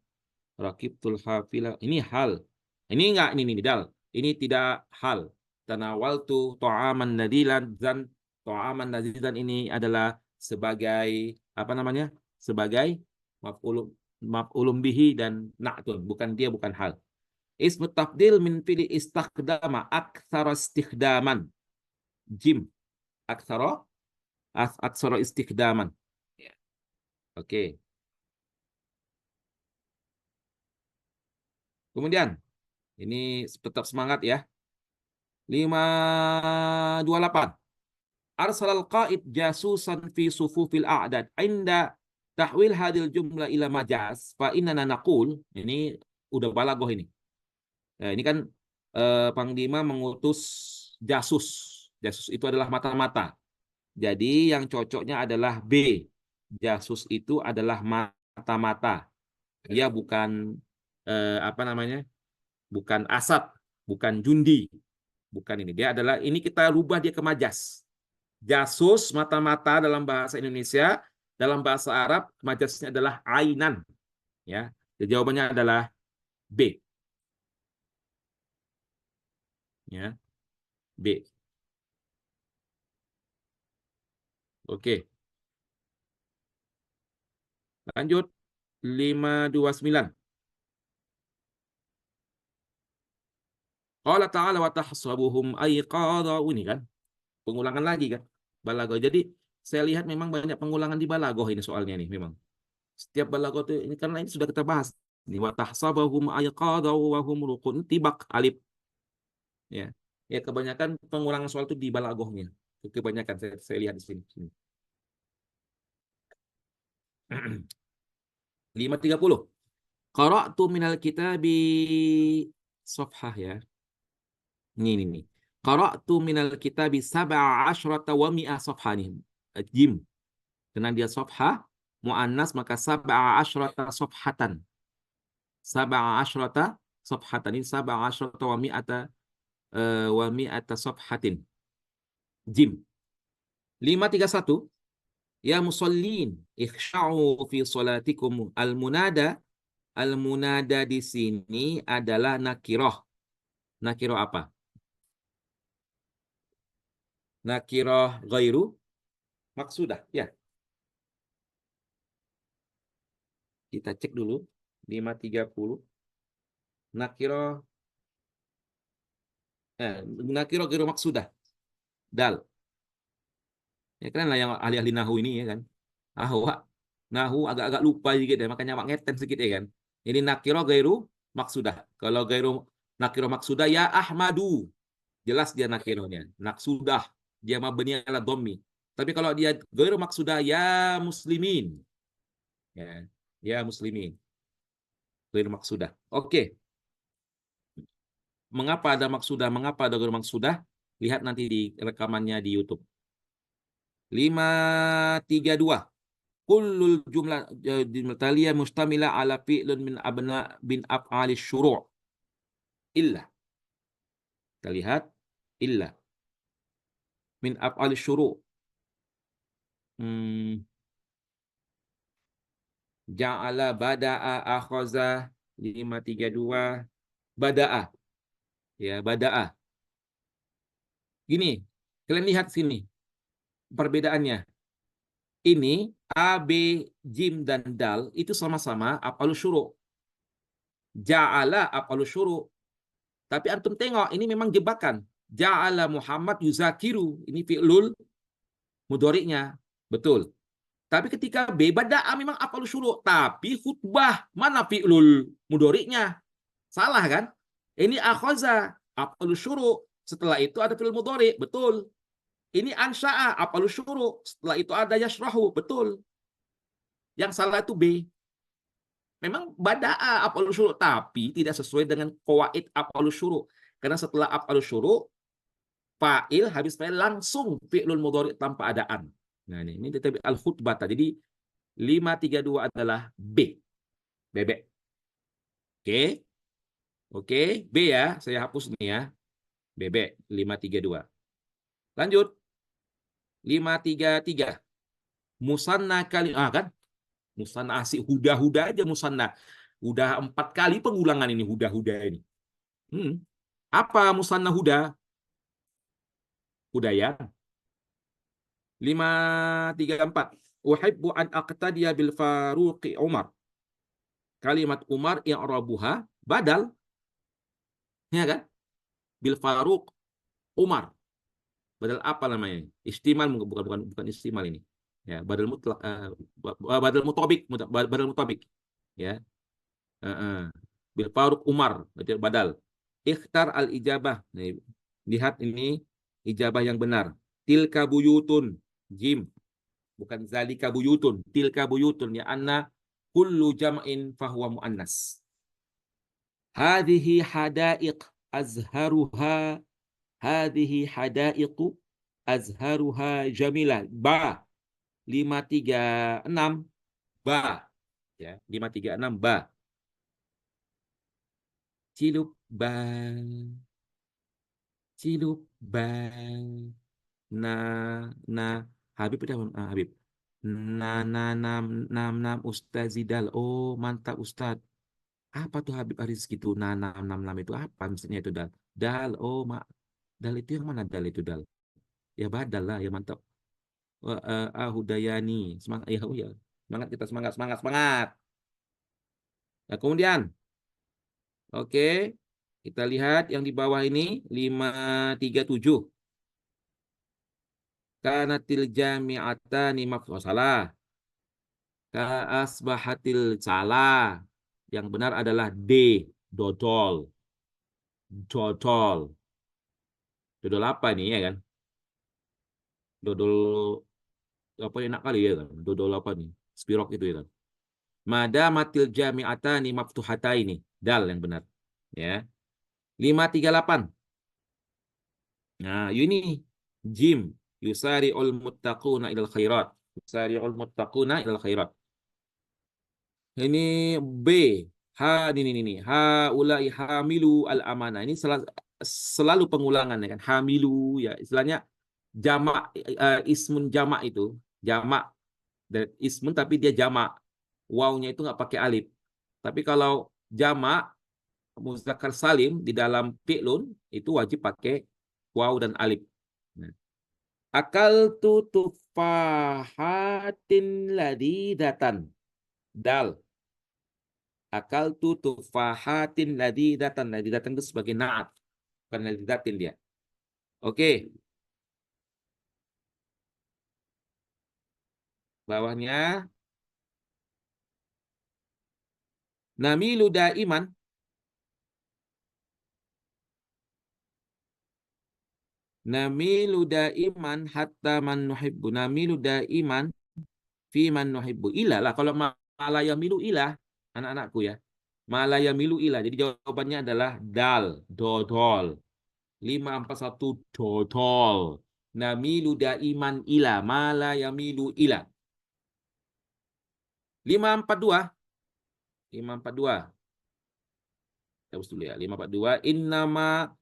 Rakibtul hafilah. Ini hal. Ini enggak, ini dal. Ini tidak hal. Tanawaltu ta'aman nadilan, dan ta'aman nadilan ini adalah sebagai apa namanya? Sebagai maf'ulun bihi dan na'tun. Bukan dia, bukan hal. Ismu tafdil min fili istakhdama aktsara istikhdaman. Jim. Aktsara istikhdaman. Ya. Oke. Kemudian ini tetap semangat ya. 528. Arsalal qaid jasusan fi sufufil a'dad. Inda tahwil hadil jumlah ila majaz fa inna naqul. Ini udah balagoh ini. Nah, ini kan Panglima mengutus jasus. Jasus itu adalah mata-mata. Jadi yang cocoknya adalah B. Jasus itu adalah mata-mata. Dia bukan apa namanya? Bukan asap, bukan jundi. Bukan ini. Dia adalah, ini kita rubah dia ke majas. Jasus, mata-mata dalam bahasa Indonesia, dalam bahasa Arab majasnya adalah ainan. Ya. Jadi jawabannya adalah B. Ya. B. Oke. Lanjut. 529. Qala ta'ala wa tahsabuhum ayqadha. Ini kan pengulangan lagi kan balaghah. Jadi saya lihat memang banyak pengulangan di balaghah ini soalnya nih memang. Setiap balaghah itu ini karena ini sudah kita bahas Wa tahsabahum ayqadha wa hum ruqun, tibak alif. Ya. Ya, kebanyakan pengulangan soal itu di balaghahnya. Kebanyakan saya lihat di sini. 530. Qara'tu minal kitabi safhah ya. Ini nih. Qara'tu minal kitabi sab'a asyrata wa mi'a safhah nih. Jim. Karena dia safhah muannas maka sab'a asyrata safhatan. Sab'a asyrata safhatan. Ini sab'a asyrata wa mi'ata safhatin. Jim. 531. Ya musallin, ikhsha'u fi salatikum. Al-munada di sini adalah nakiroh. Nakiroh apa? Nakiroh ghairu maksudah. Ya, kita cek dulu. 530. Nakiroh, nakiroh ghairu maksudah. Dal. Ya kan lah yang ahli-ahli nahu ini ya kan. Nahu agak-agak lupa sedikit ya, makanya mak ngeten sedikit ya kan. Ini nakiroh ghairu maksudah. Kalau ghairu nakiroh maksudah ya Ahmadu. Jelas dia nakirohnya. Naksudah. Dia mabni ala dhammi. Tapi kalau dia ghairu maksudah ya muslimin. Ya, ya muslimin. Ghairu maksudah. Oke. Mengapa ada maksudah? Mengapa ada ghairu maksudah? Lihat nanti di rekamannya di YouTube. 532. Kullul jumlah taliyah mustamila ala fi'lun min abna bin af'ali syuru'. Illa. Kita lihat. Illa. Min af'ali syuru'. Ja'ala bada'a akhaza 532 bada'a ya bada'a. Gini, kalian lihat sini perbedaannya. Ini A, B, Jim dan Dal itu sama-sama af'alus syuru'. Ja'ala af'alus syuru'. Tapi antum tengok ini memang jebakan. Ja'ala Muhammad yuzakiru. Ini fi'lul mudhari'nya. Betul. Tapi ketika B bada'a memang af'alus syuru', tapi khutbah mana fi'lul mudhari'nya? Salah kan? Ini akhaza, af'alus syuru'. Setelah itu ada fi'il mudhari', betul. Ini ansha'a, af'alus syuru'. Setelah itu ada yashrahu, betul. Yang salah itu B. Memang bada'a af'alus syuru', tapi tidak sesuai dengan qawaid af'alus syuru'. Karena setelah af'alus syuru', fa'il habis fa'il langsung fi'lul mudhari' tanpa adaan. Nah, ini tetapi al-khutbah. Jadi 532 adalah B. Bebek. Oke. Oke, B ya, saya hapus nih ya. Bebek 532. Lanjut. 533. Musanna kali kan? Musanna asik huda-huda aja musanna. Udah 4 kali pengulangan ini huda-huda ini. Apa musanna huda? Hudaya. 534. Uhibbu an aqtadiya bil Faruqi Umar. Kalimat Umar i'rabuha badal. Ya kan? Bil Faruq Umar. Badal apa namanya? Istimal bukan istimal ini. Ya, badal mutlak badal mutabik, badal mutabik. Ya. Bil Faruq Umar, badal. Ikhtar al ijabah. Nih, lihat ini ijabah yang benar. Tilka buyutun, jim. Bukan zalika buyutun, tilka buyutun ya anna kullu jam'in fahuwa muannas. Hadhihi hadaiq azharuha. Hadhihi hadaiqu azharuha jamilah. Ba 536 ba. Ya, 536 ba. Cilup ba. Cilup ba. Na Habib udah Habib. Nam Ustazidal. Oh, mantap Ustaz. Apa tuh Habib Aris gitu? Nam itu apa maksudnya itu dal? Dal, oh mak. Dal itu yang mana dal itu dal? Ya badal lah, ya mantap. Hudayani. Semangat ya, oh ya. Semangat kita semangat. Nah, kemudian oke, kita lihat yang di bawah ini 537. Kanatil jami'atani salah. Ka asbahatil salah. Yang benar adalah D, dodol. Dodol. Dodol apa nih ya kan? Dodol apa enak kali ya kan? Dodol apa nih? Spirok itu ya kan? Mada matil jami'atani maftuhata ini. Dal yang benar. Ya. 538. Nah, ini jim. Yusari'ul muttaquna ilal khairat. Yusari'ul muttaquna ilal khairat. Ini B. Ini. Ulai hamilu al amanah. Ini selalu pengulangan ya kan. Hamilu ya istilahnya jamak, ismun jamak itu jamak dan ismun tapi dia jamak. Wawnya itu nggak pakai alif. Tapi kalau jamak muzakkar salim di dalam fi'lun itu wajib pakai waw dan alif. Nah. Akal tu tufahatin ladidatan. Dal. Akal tu tufahatin ladidatan. Ladidatan itu sebagai naat. Bukan ladidatin dia. Oke. Bawahnya. Namilu daiman. Namilu daiman hatta man nuhibbu. Namilu daiman fi man nuhibbu. Ilah lah. Kalau malaya milu ilah. Anak-anakku ya. Malaya milu ilah. Jadi jawabannya adalah dal. Dodol. 541 dodol. Namilu daiman ila. Malaya milu ila. 542. 542. Terus dulu ya. 542. Innama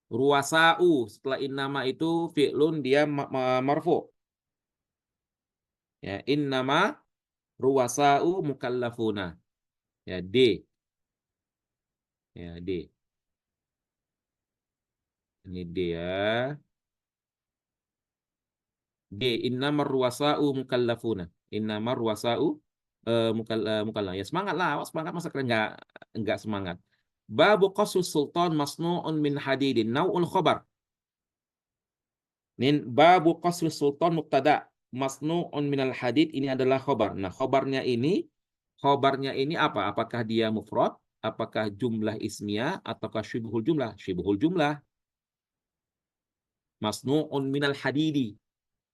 ruwasa'u. Setelah innama itu fi'lun dia marfu. Ya, innama ruwasa'u mukallafuna. Ya, D. Ya, D. Ini D ya. D. Innama ruwasa'u mukallafuna. Innama ruwasa'u mukallaf. Ya, semangat lah. Awak semangat masa keren enggak semangat. Babu qasus sultan masnu'un min hadidin. Nau'ul khabar. Nin babu qasus sultan mubtada. Masnu'un minal hadid ini adalah khobar. Nah, khobarnya ini apa? Apakah dia mufrad? Apakah jumlah ismiyah? Ataukah syibhul jumlah? Syibhul jumlah. Masnu'un minal hadidi.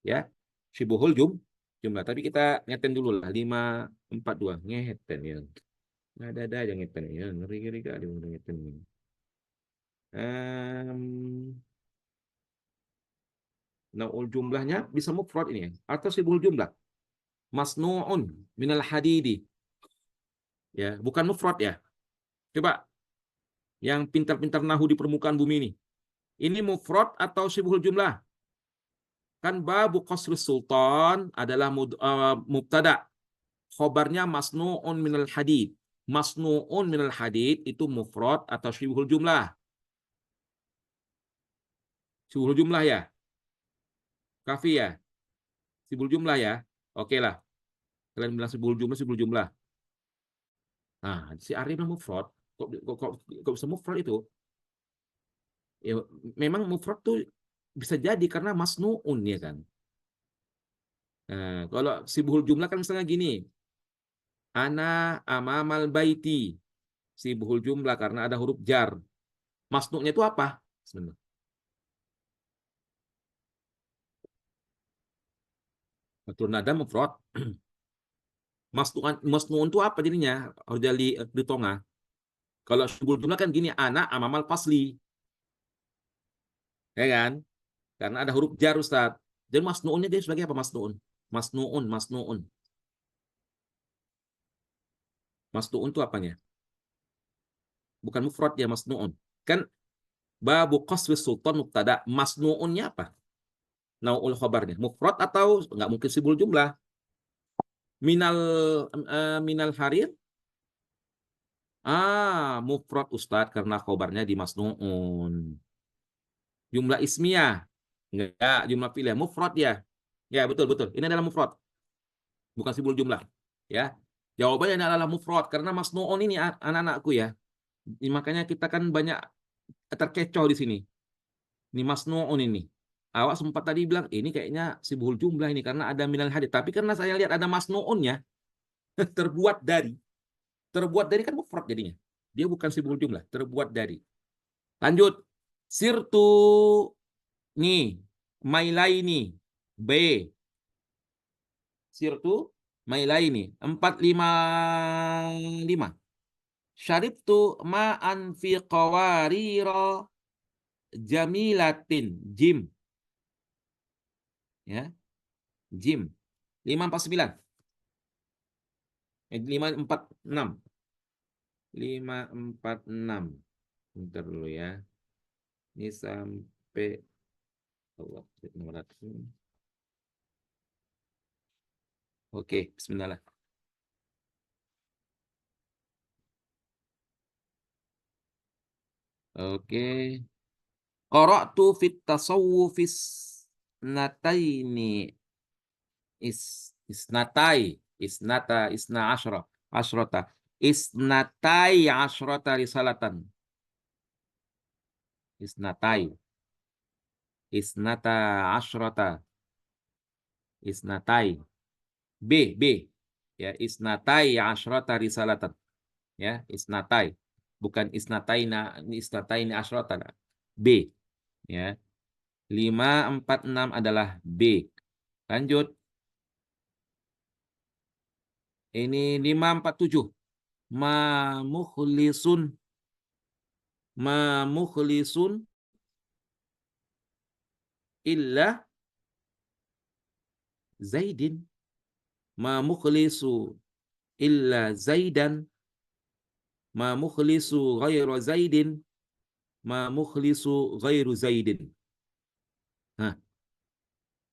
Ya, syibhul jumlah. Tapi kita ngeten dulu lah. 542. Ngeten ya. Ada aja ngeten ya. Ngeri-ngeri kali ngeten ini. Naul jumlahnya bisa mufrad ini ya. Atau syibhul jumlah. Masnu'un minal hadidi. Ya, bukan mufrad ya. Coba yang pintar-pintar nahu di permukaan bumi ini. Ini mufrad atau syibhul jumlah? Kan babu qasrus sultan adalah mubtada. Khobarnya masnu'un minal hadid. Masnu'un minal hadid itu mufrad atau syibhul jumlah? Syibhul jumlah ya? Kafi ya? Syibhul jumlah ya? Oke lah. Kalian bilang syibhul jumlah. Nah, si Arif mufrad. Kok bisa mufrad itu? Ya, memang mufrad tuh bisa jadi karena masnu'un ya kan. Nah, kalau sibhul jumlah kan misalnya gini. Ana amamal baiti. Sibhul jumlah karena ada huruf jar. Masnu'nya itu apa? Sebenarnya. Betul nada mufrad. Masnu'un itu apa jadinya? Harus di tengah. Kalau sibhul jumlah kan gini. Ana amamal fasli. Ya kan? Karena ada huruf jar Ustaz. Jadi masnu'unnya dia sebagai apa masnu'un? Masnu'un. Masnu'un itu apanya? Bukan mufrad ya masnu'un. Kan babu qaswi sultan mubtada. Masnu'unnya apa? Nau'ul khabarnya. Mufrad atau nggak mungkin sibul jumlah? Minal minal harir? Mufrad Ustadz karena khabarnya di masnu'un. Jumlah ismiyah? Enggak, jumlah fi'liyah. Mufrad ya. Ya, betul. Ini adalah mufrad. Bukan sibul jumlah. Ya. Jawabannya adalah mufrad karena masnu'un ini anak-anakku ya. Makanya kita kan banyak terkecoh di sini. Ini masnu'un ini. Awak sempat tadi bilang ini kayaknya sibul jumlah ini karena ada minal hadid. Tapi karena saya lihat ada masnu'unnya terbuat dari Terbuat dari kan mufrad jadinya. Dia bukan sibul jumlah, terbuat dari. Lanjut. Sirtu nih, mailaini B. Sirtu mailaini 455. Syaribtu ma'an fi qawarira jamilatin jim. Ya, jim. 549. 546. 546. Bentar dulu ya. Ini sampai Allah, nomor satu. Oke, bismillah. Oke. Qara'tu fit tasawufis nataini isna asyrata isnatai asyrata risalatan isnatai isnata asyrata isnatai B ya isnatai asyrata risalatan ya isnatai bukan isnataini asyrata B ya 546 adalah B. Lanjut. Ini 547. Ma mukhlisun illa Zaidin. Ma mukhlisu illa Zaidan. Ma mukhlisu ghairu Zaidin. Ma mukhlisu ghairu Zaidin. Nah,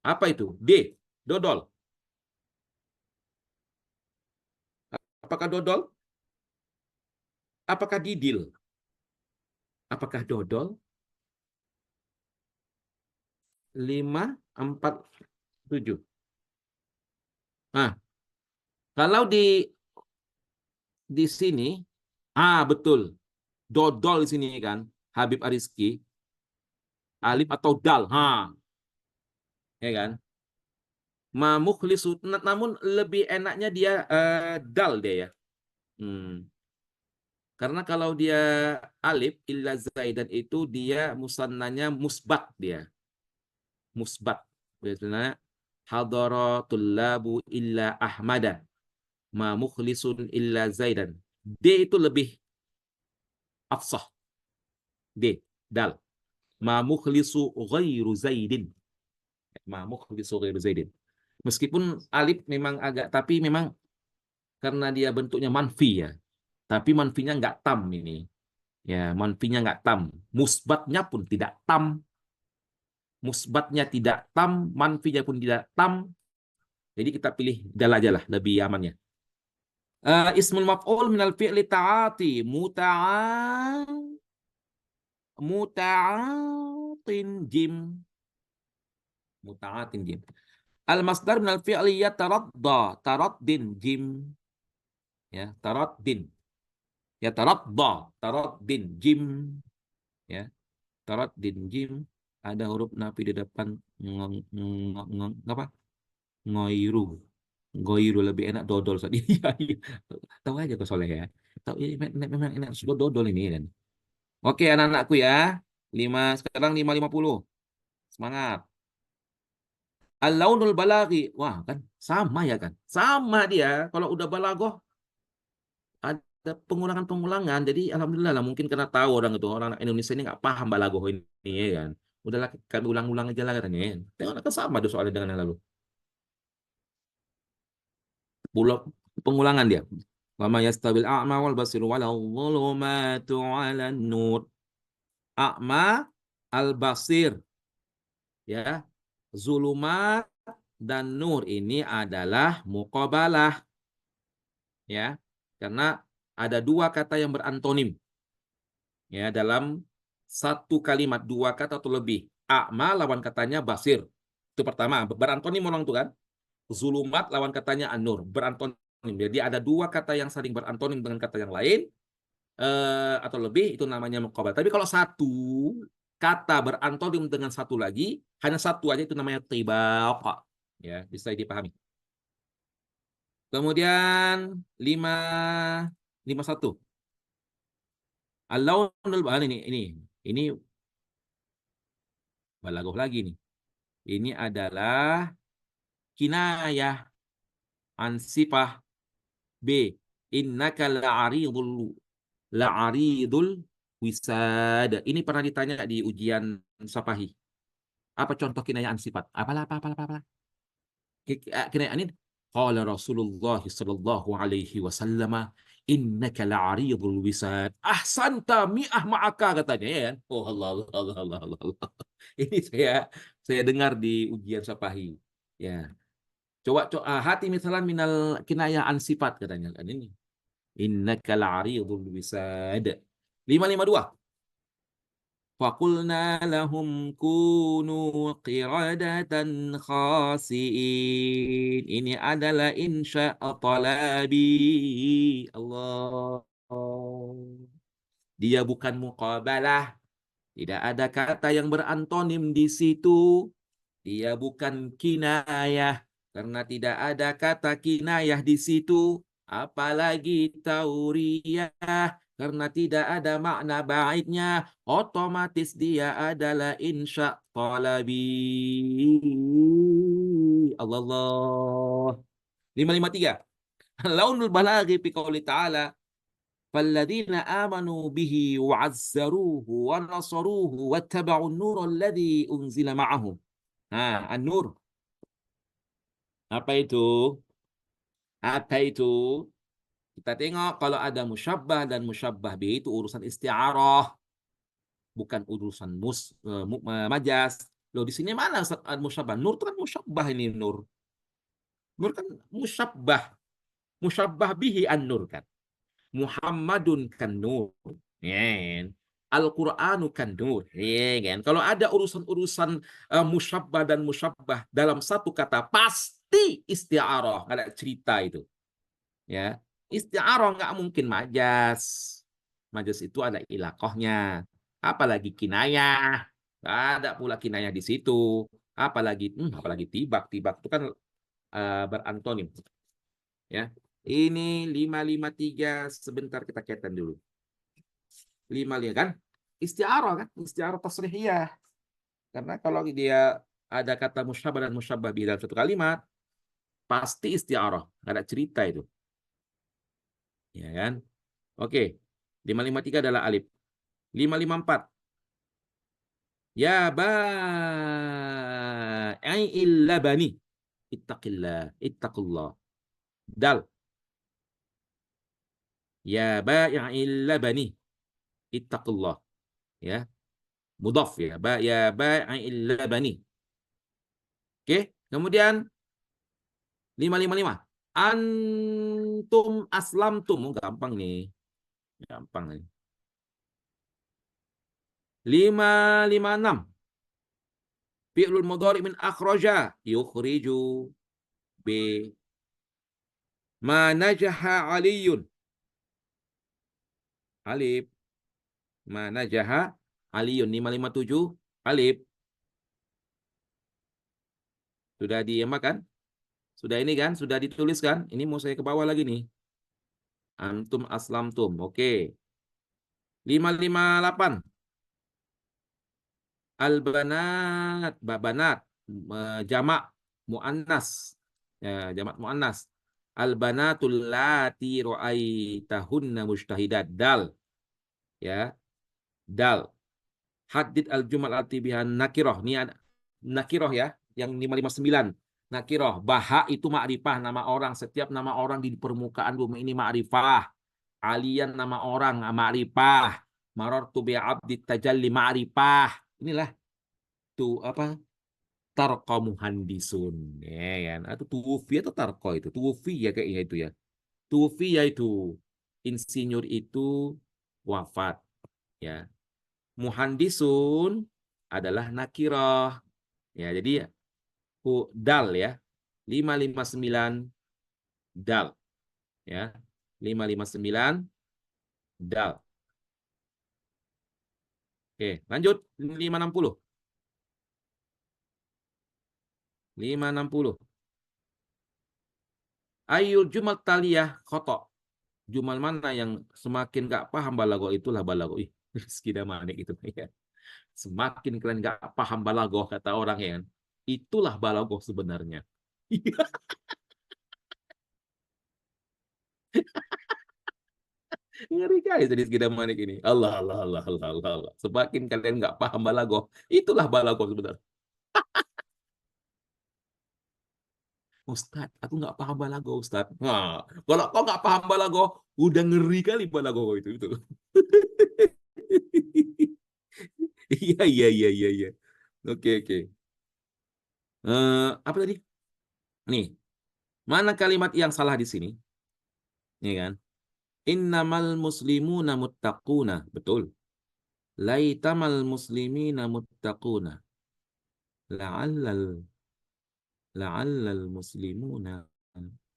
apa itu? D. Dodol. Apakah dodol? Apakah didil? Apakah dodol? 547. Nah, kalau di sini, betul. Dodol di sini kan, Habib Ariski, alif atau dal, ya kan? Mukhlisu, namun lebih enaknya dia dal dia ya. Karena kalau dia alif illa zaidan itu dia musannanya musbat dia. Musbat. Biasanya hadaratul labu illa ahmada. Ma mukhlisun illa zaidan. D itu lebih afsah. D, dal. Ma mukhlisu ghairu zaidin. Ma mukhlisu ghairu zaidin. Meskipun alif memang agak, tapi memang karena dia bentuknya manfi ya. Tapi manfinya nggak tam ini. Ya, manfinya nggak tam. Musbatnya pun tidak tam. Musbatnya tidak tam, manfinya pun tidak tam. Jadi kita pilih dal aja lah, lebih amannya. Ismul maf'ul minal fi'li ta'ati muta'atin jim. Muta'atin jim. Al masdar minal fi'li yataradda taraddin jim. Ya, taraddin. Ya taraddin jim. Ya, taraddin jim. Ada huruf nafi di depan apa? Ngoiru. Goiru lebih enak dodol tadi. Iya. Tahu aja kok Soleh ya. Tahu ini memang enak sudah dodol ini kan. Oke anak-anakku ya. Sekarang 550. Semangat. Al-launul balaghi. Wah, kan sama ya kan? Sama dia. Kalau udah balagoh ada pengulangan-pengulangan. Jadi alhamdulillah lah mungkin karena tahu orang Indonesia ini nggak paham balagoh ini ya kan. Udahlah kami ulang-ulang aja lah katanya. Tengok kan sama tuh soalnya dengan yang lalu. Pengulangan dia. Wa ma yastawil a'ma wal basir wala dhulumatu 'alan nur. A'ma al-basir ya. Zulumat dan nur ini adalah muqabalah ya. Karena ada dua kata yang berantonim ya dalam satu kalimat, dua kata atau lebih. A'ma lawan katanya basir. Itu pertama, berantonim orang itu kan. Zulumat lawan katanya an-nur, berantonim. Jadi ada dua kata yang saling berantonim dengan kata yang lain atau lebih itu namanya muqabal. Tapi kalau satu kata berantonim dengan satu lagi, hanya satu aja itu namanya tibaq. Ya, bisa dipahami. Kemudian 5 51. Al-launul ini balaghah lagi nih. Ini adalah kinayah an sifah. B. Innaka la'aridul wisad. Ini pernah ditanya di ujian Sapahi. Apa contoh kinayah an sifat? Apalah. Kinayah ini qala Rasulullah sallallahu alaihi wasallam innaka la'aridul wisad. Ahsanta mi'ah ma'aka katanya ya kan. Oh Allah. Ini saya dengar di ujian Sapahi. Ya. Coba hati misalan minal kinayah an sifat katanya kan ini. Innaka la'aridul wisad. 552. Faqulna lahum kunu qiradatan khasiin. Ini adalah insya talabi. Allah. Dia bukan muqabalah. Tidak ada kata yang berantonim di situ. Dia bukan kinayah. Karena tidak ada kata kinayah di situ. Apalagi tauriyah. Karena tidak ada makna baiknya. Otomatis dia adalah insya talabi. Allah Allah. 553. Launul balaghi fi qouli ta'ala. فالذين آمنوا به وعزروه ونصروه واتبعوا النور الذي أنزل معه. Nah, an-nur. Apa itu? Apa itu? Kita tengok kalau ada musyabbah dan musyabbah bi itu urusan isti'arah, bukan urusan majas. Loh di sini mana musyabbah? Nur itu kan musyabbah ini nur. Nur kan musyabbah. Musyabbah bihi an-nur kan. Muhammadun kan nur. Ya kan? Al-Qur'anu kan nur. Ya kan? Kalau ada urusan-urusan musyabbah dan musyabbah dalam satu kata pasti isti'arah, nggak ada cerita itu. Ya, isti'arah nggak mungkin majas. Majas itu ada ilaqahnya. Apalagi kinayah. Nggak ada pula kinayah di situ. Apalagi tibak itu kan berantonim. Ya, ini 553 sebentar kita catat dulu. 55 kan? Isti'arah kan? Isti'arah tasrihiyah. Karena kalau dia ada kata musyabbah dan musyabbah bi dalam satu kalimat, pasti isti'arah. Nggak ada cerita itu. Ya kan? Oke. 553 adalah alif. 554. Ya ba'il labani. Ittaqullah. Dal. Ya ba'il labani. Ittaqullah. Ya. Mudhaf ya. Ya ba'il labani. Oke. Kemudian 555. Antum aslamtum. Oh, gampang nih. Gampang nih. 556. Fi'lul mudhari min akhraja yukhriju. B. Ma najaha aliyun. Alif. Ma najaha aliyun. 557. Alif. Sudah diemakan? Sudah ini kan? Sudah dituliskan? Ini mau saya ke bawah lagi nih. Antum aslamtum. Oke. 558. Al-banat. Banat. Jamak. Mu'annas. Ya, jamak mu'annas. Al-banatul lati ru'aitahunna mujtahidat. Dal. Ya. Dal. Hadid al-jumal al-tibihan nakiroh. Ini ada nakiroh ya. Yang 559. Nakiroh. Baha itu ma'rifah. Nama orang. Setiap nama orang di permukaan bumi ini ma'rifah. Alian nama orang. Ma'rifah. Marartu bi'abdi tajalli ma'rifah. Inilah tuh apa? Tarqa muhandisun. Ya kan. Atau tuwufi atau tarqa itu. Tuwufi ya kayaknya itu ya. Tuwufi yaitu insinyur itu wafat. Ya. Muhandisun adalah nakirah. Ya, jadi dal ya. 559 dal ya. 559 dal. Oke, lanjut 560. 560. Ayul jumal taliyah khoto. Jumal mana yang semakin nggak paham balago itulah balago. Ih, Rizky Damanik itu. Ya. Semakin kalian nggak paham balago kata orang ya kan. Itulah balago sebenarnya. Ngeri kali jadi Rizky Damanik ini. Allah, Allah, Allah, Allah, Allah, Allah. Semakin kalian nggak paham balago, itulah balago sebenarnya. Ustadz, aku nggak paham balago, Ustadz. Nah, kalau kau nggak paham balago, udah ngeri kali balago itu. Iya, iya, iya, iya, iya. Oke, oke. Apa tadi? Nih, mana kalimat yang salah di sini? Nih kan? Innamal muslimuna muttaquna. Betul. Laitamal muslimina muttaquna. La'allal la'allal muslimuna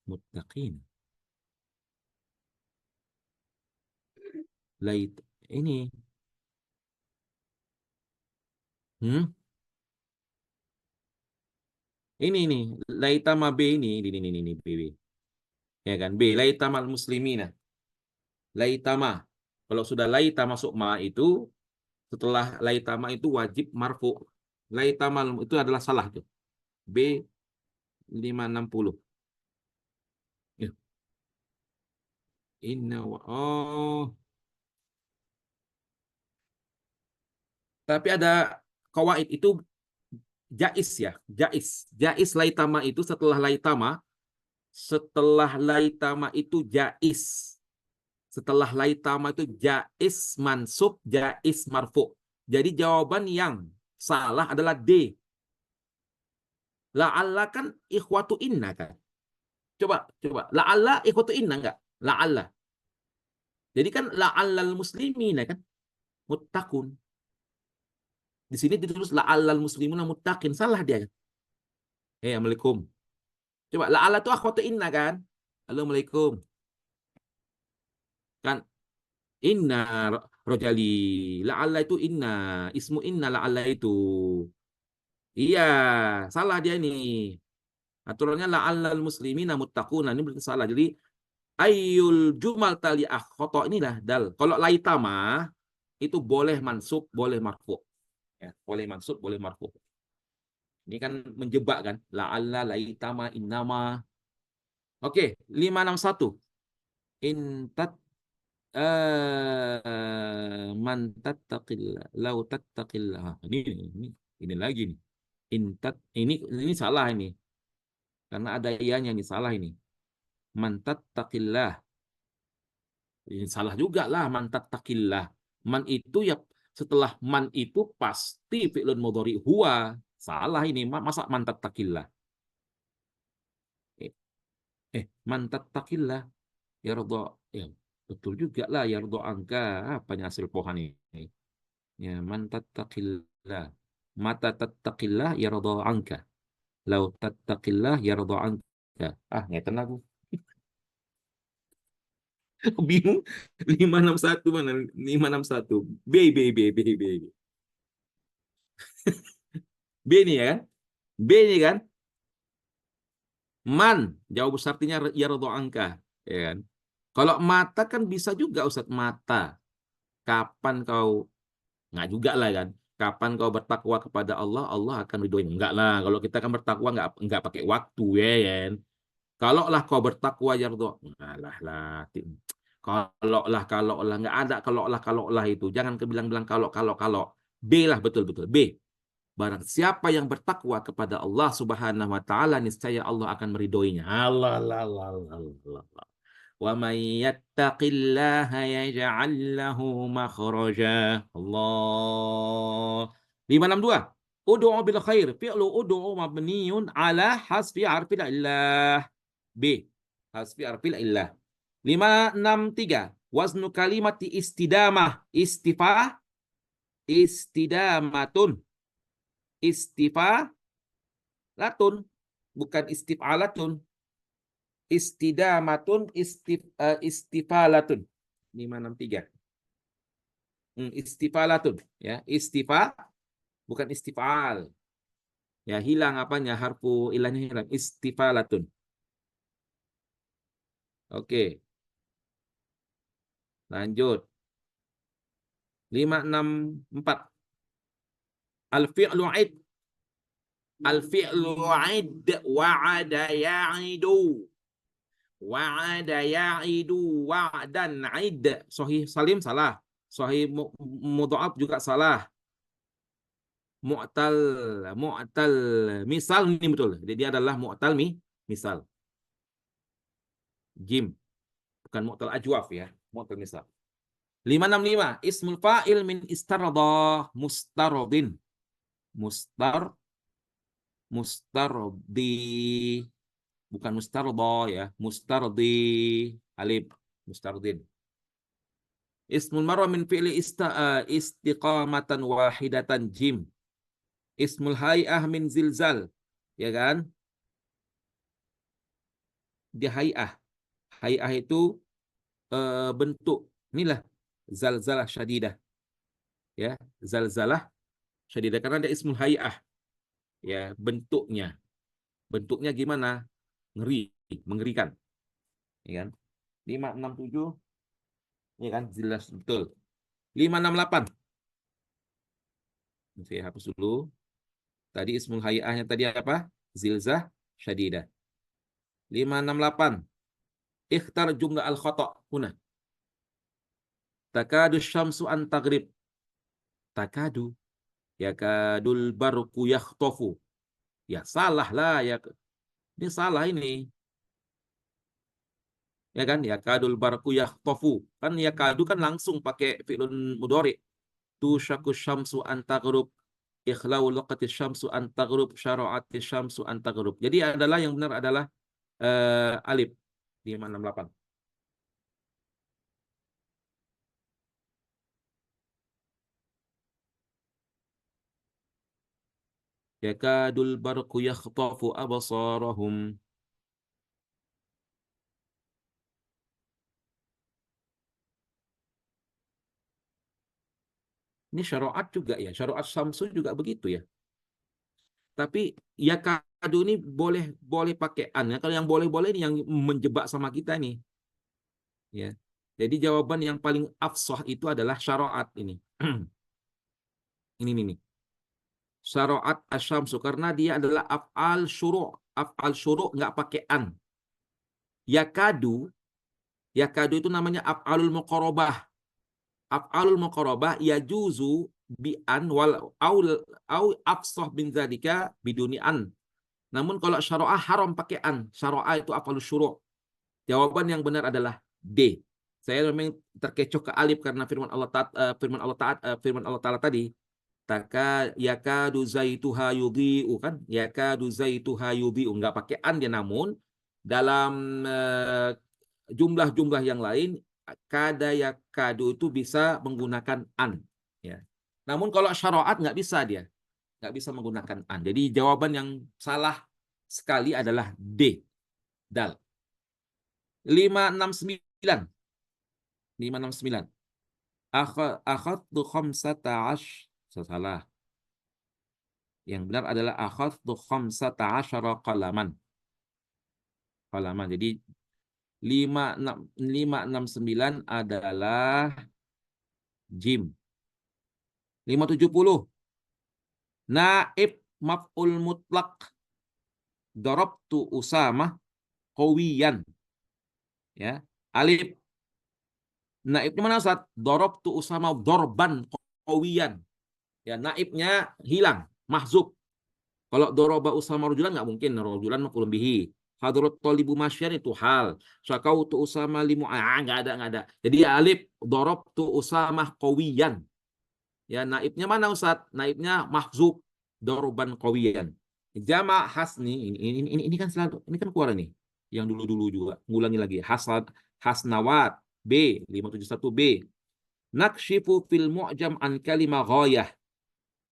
muttaqin. Lait ini. Hmm? Ini nih, laitama B ini B, B. Ya kan? B, laitamal muslimina. Laitama. Kalau sudah laita masuk ma itu, setelah laitama itu wajib marfu. Laitamal itu adalah salah tuh. B 560. Ya. Oh, tapi ada kawaid itu jais ya, jais. Jais laitama itu setelah laitama itu jais. Setelah laitama itu jais mansub, jais marfu. Jadi jawaban yang salah adalah D. La'alla kan ikhwatu inna kan. Coba, coba. La'alla ikhwatu inna enggak? La'alla. Jadi kan la'allal muslimina kan. Muttaqun. Di sini ditulis la'allal muslimuna muttaqin. Salah dia kan. Assalamualaikum. Coba la'alla itu akhwatu inna kan. Assalamualaikum. Kan inna rojali. La'alla itu inna. Ismu inna la'alla itu. Iya, salah dia ini. Aturannya la'allal muslimina muttaquna. Ini berarti salah. Jadi Ayyul jumal tali akhto inilah dal. Kalau laitama itu boleh mansub, boleh marfu. Ya, boleh mansub, boleh marfu. Ini kan menjebak kan? La'alla, laitama, innama. Oke, 561. Intat man tattaqillah, lau tattaqillah. Ini lagi nih. Intat ini salah ini. Karena ada ianya ini salah ini. Man tattaqillah. Ini salah juga lah man tattaqillah. Man itu ya setelah man itu pasti fi'lun mudhari huwa. Salah ini masa man tattaqillah. Eh, man tattaqillah yarda ya betul juga lah yarda angka apanya hasil pohan ini. Ya man tattaqillah. Mata tattaqillah yarda angka. Lau tattaqillah yarda angka. Ah, ngeten aku. Bingung. 561 mana? 561. B B B B B. B nih ya kan? B nih kan? Man, jawab artinya ya rodo angka, ya kan? Kalau mata kan bisa juga Ustaz mata. Kapan kau nggak juga lah kan? Kapan kau bertakwa kepada Allah, Allah akan ridhoin. Enggak lah. Kalau kita kan bertakwa nggak pakai waktu ya kan? Kalau lah kau bertakwa ya rodo, enggak lah. Kalau lah nggak ada kalau lah itu. Jangan kebilang-bilang kalau. B lah betul-betul B. Barang siapa yang bertakwa kepada Allah Subhanahu wa taala niscaya Allah akan meridhoinya. Allah Allah Allah Allah. Allah. Wa may yattaqillaha yaj'al lahu makhraja. Allah. 562. Ud'u bil khair. Fi'lu ud'u mabniun ala hasfi harfil illah. B. Hasfi harfil illah. 563. Waznu kalimati istidamah. Istidamatun. Istifalatun, bukan istif'alatun. Istifalatun. 563. Istifalatun ya, bukan istifal. Ya, hilang apanya? Harfu ilahnya hilang. Istifalatun. Oke. Lanjut. 564. Al-fi'lu id. Al-fi'lu id. Wa'ada ya'idu. Wa'ada ya'idu. Wa'dan id. Sahih salim salah. Sahih mudha'af juga salah. Mu'tal. Mu'tal. Misal ini betul. Jadi dia adalah mu'tal misal. Jim. Bukan mu'tal ajwaf ya. Mu'tal misal. 565. Ismul fa'il min istarada mustarodin. Mustardi. Bukan mustardo ya. Mustardi. Alif. Mustardin. Ismul marwa min fi'li istiqamatan wahidatan jim. Ismul hay'ah min zilzal. Ya kan? Dia hay'ah. Hay'ah itu bentuk. Inilah zalzalah syadidah. Ya, zalzalah syadidah karena ada ismul hay'ah. Ya, bentuknya. Bentuknya gimana? Ngeri, mengerikan. Ya kan? 567. Ya kan? Jelas betul. 568. Saya hapus dulu. Tadi ismul hay'ahnya tadi apa? Zilzah syadidah. 568. Ikhtar jumlah al-khata' huna. Takadu syamsu an taghrib. Takadu. Yakadul barku yakhtofu. Ya salah lah ya. Ini salah ini. Ya kan? Yakadul barku yakhtofu. Kan yakadu kan langsung pakai fi'lun mudhari. Tushaku syamsu an taghrib. Ikhlau laqati syamsu an taghrib. Syara'ati syamsu an taghrib. Jadi adalah yang benar adalah alif. 568. Yakadul barku yakhtafu abasarahum. Ini syaraat juga ya. Syaraat Samsu juga begitu ya. Tapi yakadu ini boleh boleh pakai an ya. Kalau yang boleh-boleh ini yang menjebak sama kita nih. Ya. Jadi jawaban yang paling afsah itu adalah syaraat ini. Ini nih. Syaraat asyamsu karena dia adalah af'al syuru'. Af'al syuru' nggak pakai an. Yakadu, yakadu itu namanya af'alul muqarabah. Af'alul muqarabah yajuzu bi an wal au afsah bin zalika biduni an. Namun kalau syara'ah haram pakai an. Syara'ah itu af'alus syuru'. Jawaban yang benar adalah D. Saya memang terkecoh ke alif karena firman Allah Ta'ala tadi. Taka yakadu zaituha yudhi'u kan? Yakadu zaituha yudhi'u. Enggak pakai an dia, namun dalam jumlah-jumlah yang lain kada yakadu itu bisa menggunakan an ya. Namun kalau syaraat nggak bisa dia. Nggak bisa menggunakan an. Jadi jawaban yang salah sekali adalah D. Dal. 569. 569. Akhadtu khamsata salah. Yang benar adalah akhadtu khamsata asyara qalaman. Qalaman. Jadi 569 adalah jim. 570. Naib maf'ul mutlak. Darabtu Usamah qawiyan. Ya. Alif. Naibnya mana Ustaz? Darabtu Usamah dorban qawiyan. Ya, naibnya hilang, mahzub. Kalau doroba Usamah rajulan nggak mungkin, rajulan maf'ul bihi. Hadrat talibu masyan itu hal. Syakautu Usamah limu nggak ada. Jadi alif darabtu Usamah qawiyan. Ya, naibnya mana Ustaz? Naibnya mahzub dorban qawiyan. Jama hasni ini kan selalu ini kan keluar nih. Yang dulu-dulu juga. Ngulangi lagi. Hasnawat B 571 B. Nakshifu fil mu'jam an kalimah ghayah.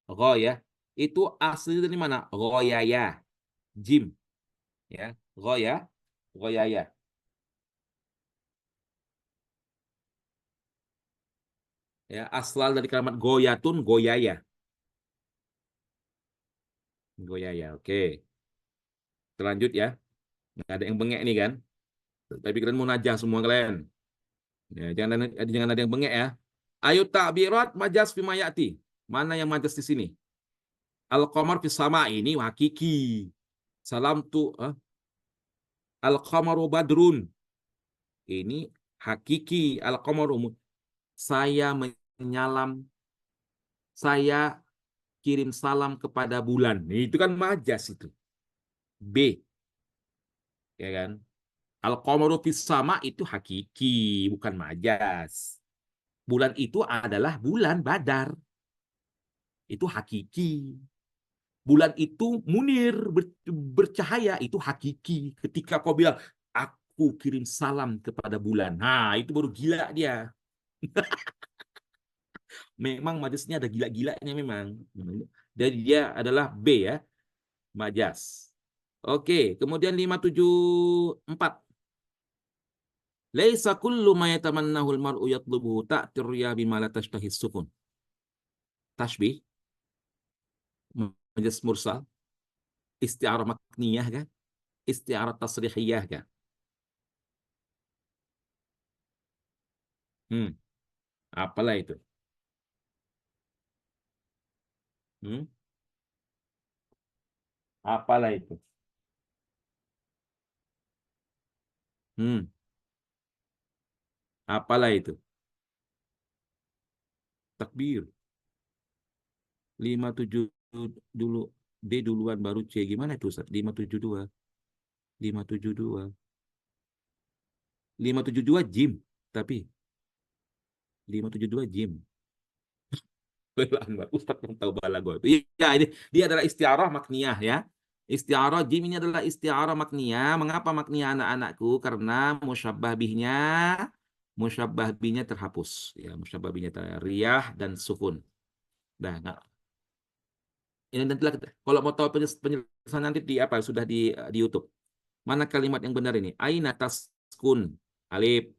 Ghayah itu asli dari mana? Ghayaya. Jim. Ya, ghayah, ghayaya. Ya, asal dari kalimat goyatun, goyaya. Goyaya, oke. Terlanjut ya. Nggak ada yang bengek nih kan. Tapi kalian mau najah semua kalian. Ya, jangan ada yang bengek ya. Ayo takbirat majas fi mayati. Mana yang majas di sini? Al-qamar fis sama ini hakiki. Salam tu al-qamaru badrun. Ini hakiki al-qamaru. Saya menyalam, saya kirim salam kepada bulan. Itu kan majas itu. B, ya kan? Al-qamaru fis sama itu hakiki, bukan majas. Bulan itu adalah bulan Badar. Itu hakiki. Bulan itu munir, bercahaya, itu hakiki. Ketika kau bilang, aku kirim salam kepada bulan. Nah, itu baru gila dia. Memang majasnya ada gila-gilanya memang. Jadi dia adalah B ya, majas. Oke, kemudian 574. Laisa kullu ma yatamannahu al-mar'u yatlubuhu ta'tir ya bima la tashtahis sufun. Tashbih, majas mursal, isti'arah makniyah kan? Isti'arah tasrihiyah kan? Hmm, apalah itu? Hmm, apalah itu? Hmm, apalah itu? Takbir. 57 dulu, D duluan baru C. Gimana itu Ustaz? 572. 572. 572 jim. Tapi 572 jim. Anwar, Ustaz yang tahu balago itu. Iya, ini dia adalah istiarah makniyah ya. Istiarah jim ini adalah istiarah makniyah. Mengapa makniyah anak-anakku? Karena musyabbah bihnya terhapus. Ya, musyabbah bihnya riyah dan sukun. Nah, nggak. Ini nantilah kalau mau tahu penjelasan nanti di apa sudah di YouTube. Mana kalimat yang benar ini? Aina taskun. Alif.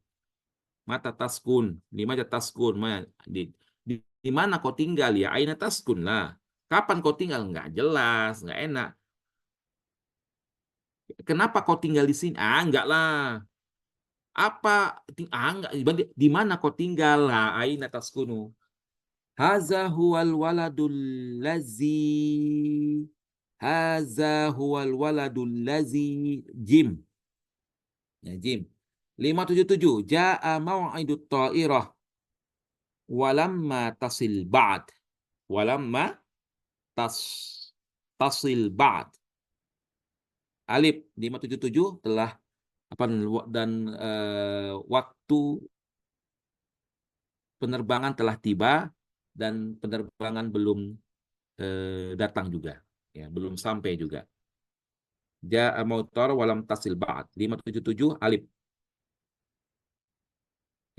Mata taskun. Di mana taskun? Di, di, di mana kau tinggal ya? Aina taskun lah. Kapan kau tinggal? Nggak jelas, nggak enak. Kenapa kau tinggal di sini? Ah, enggak lah. Apa? Enggak. Di mana kau tinggal? Ah, aina taskunu. Haza huwal waladul lazi. Haza huwal waladul lazi. Jim. Ya, Jim. 577. Ja'a mau'idut ta'irah. Walamma tasil ba'd. Walamma tas tasil ba'd. Alif 577 telah apa dan waktu penerbangan telah tiba dan penerbangan belum datang juga. Ya, belum sampai juga. Ja'a mautar walam tasil ba'd. 577 alif.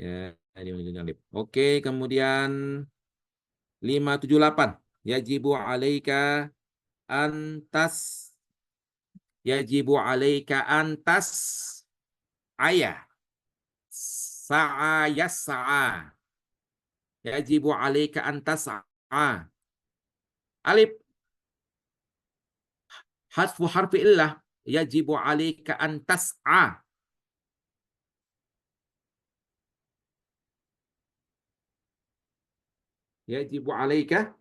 Ya, 577 alif. Oke, kemudian 578. Yajibu alaika antas yajibu alaika antas ayah sa'a yas'a. Yajibu alaika antas sa'a. Alif harfu harfi illah. Yajibu alaika antas'a. Yajibu alaika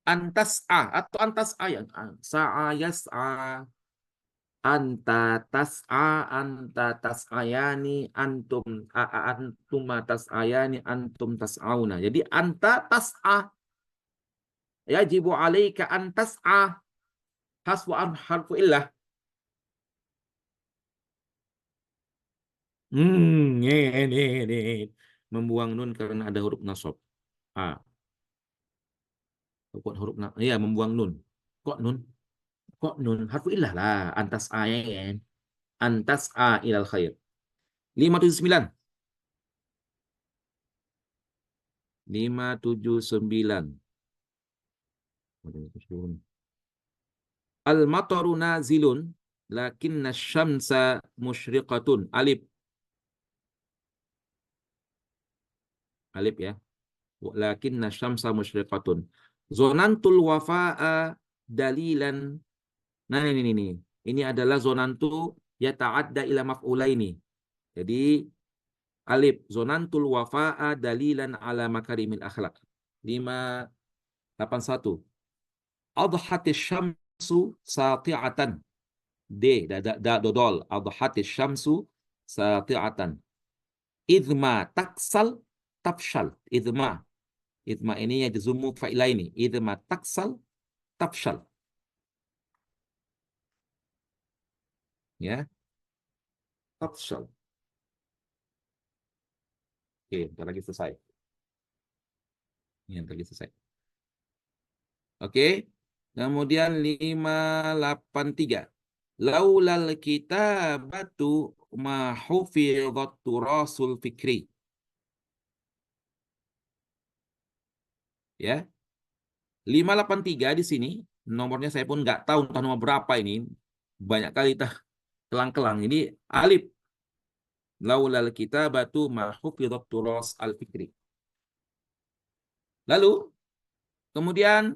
antas'a atau antas'a ya. Sa'a yas'a. Anta tas'ayani antum antuma tas'ayani antum tas'auna. Jadi anta tas'a yajibu alaika antas'a hasfu harfu illah. Ini membuang nun karena ada huruf nasab. Ah, kok huruf iya membuang nun. Kok nun? Kok nun? Harfu illah lah. Antas ayan. Antas a ilal khair. 579. 579. Al-mataru nazilun lakinna syamsa musyriqatun. Alif. Alif ya. Lakinna syamsa musyriqatun. Zonantul wafa'a dalilan. Nah ini. Ini adalah zonantu ya ta'adda ila maf'ulaini. Jadi Alif, zonantul wafa'a dalilan ala makarimil akhlak. 581. Adhatis syamsu sati'atan. D, dodol. Adhatis syamsu sati'atan. Idma taksal tafshal. Idma ini ya jazumu fa'ilaini. Idma taksal tafshal. Ya, tafshal. Oke, bentar lagi selesai. Ini bentar lagi selesai. Oke. Kemudian 583. Laulal kitabatu ma hufidhat turasul fikri. Ya. 583 di sini nomornya saya pun nggak tahu entah nomor berapa ini. Banyak kali kelang-kelang. Ini alif. Laulal kitabatu ma hufidhat turas al fikri. Lalu kemudian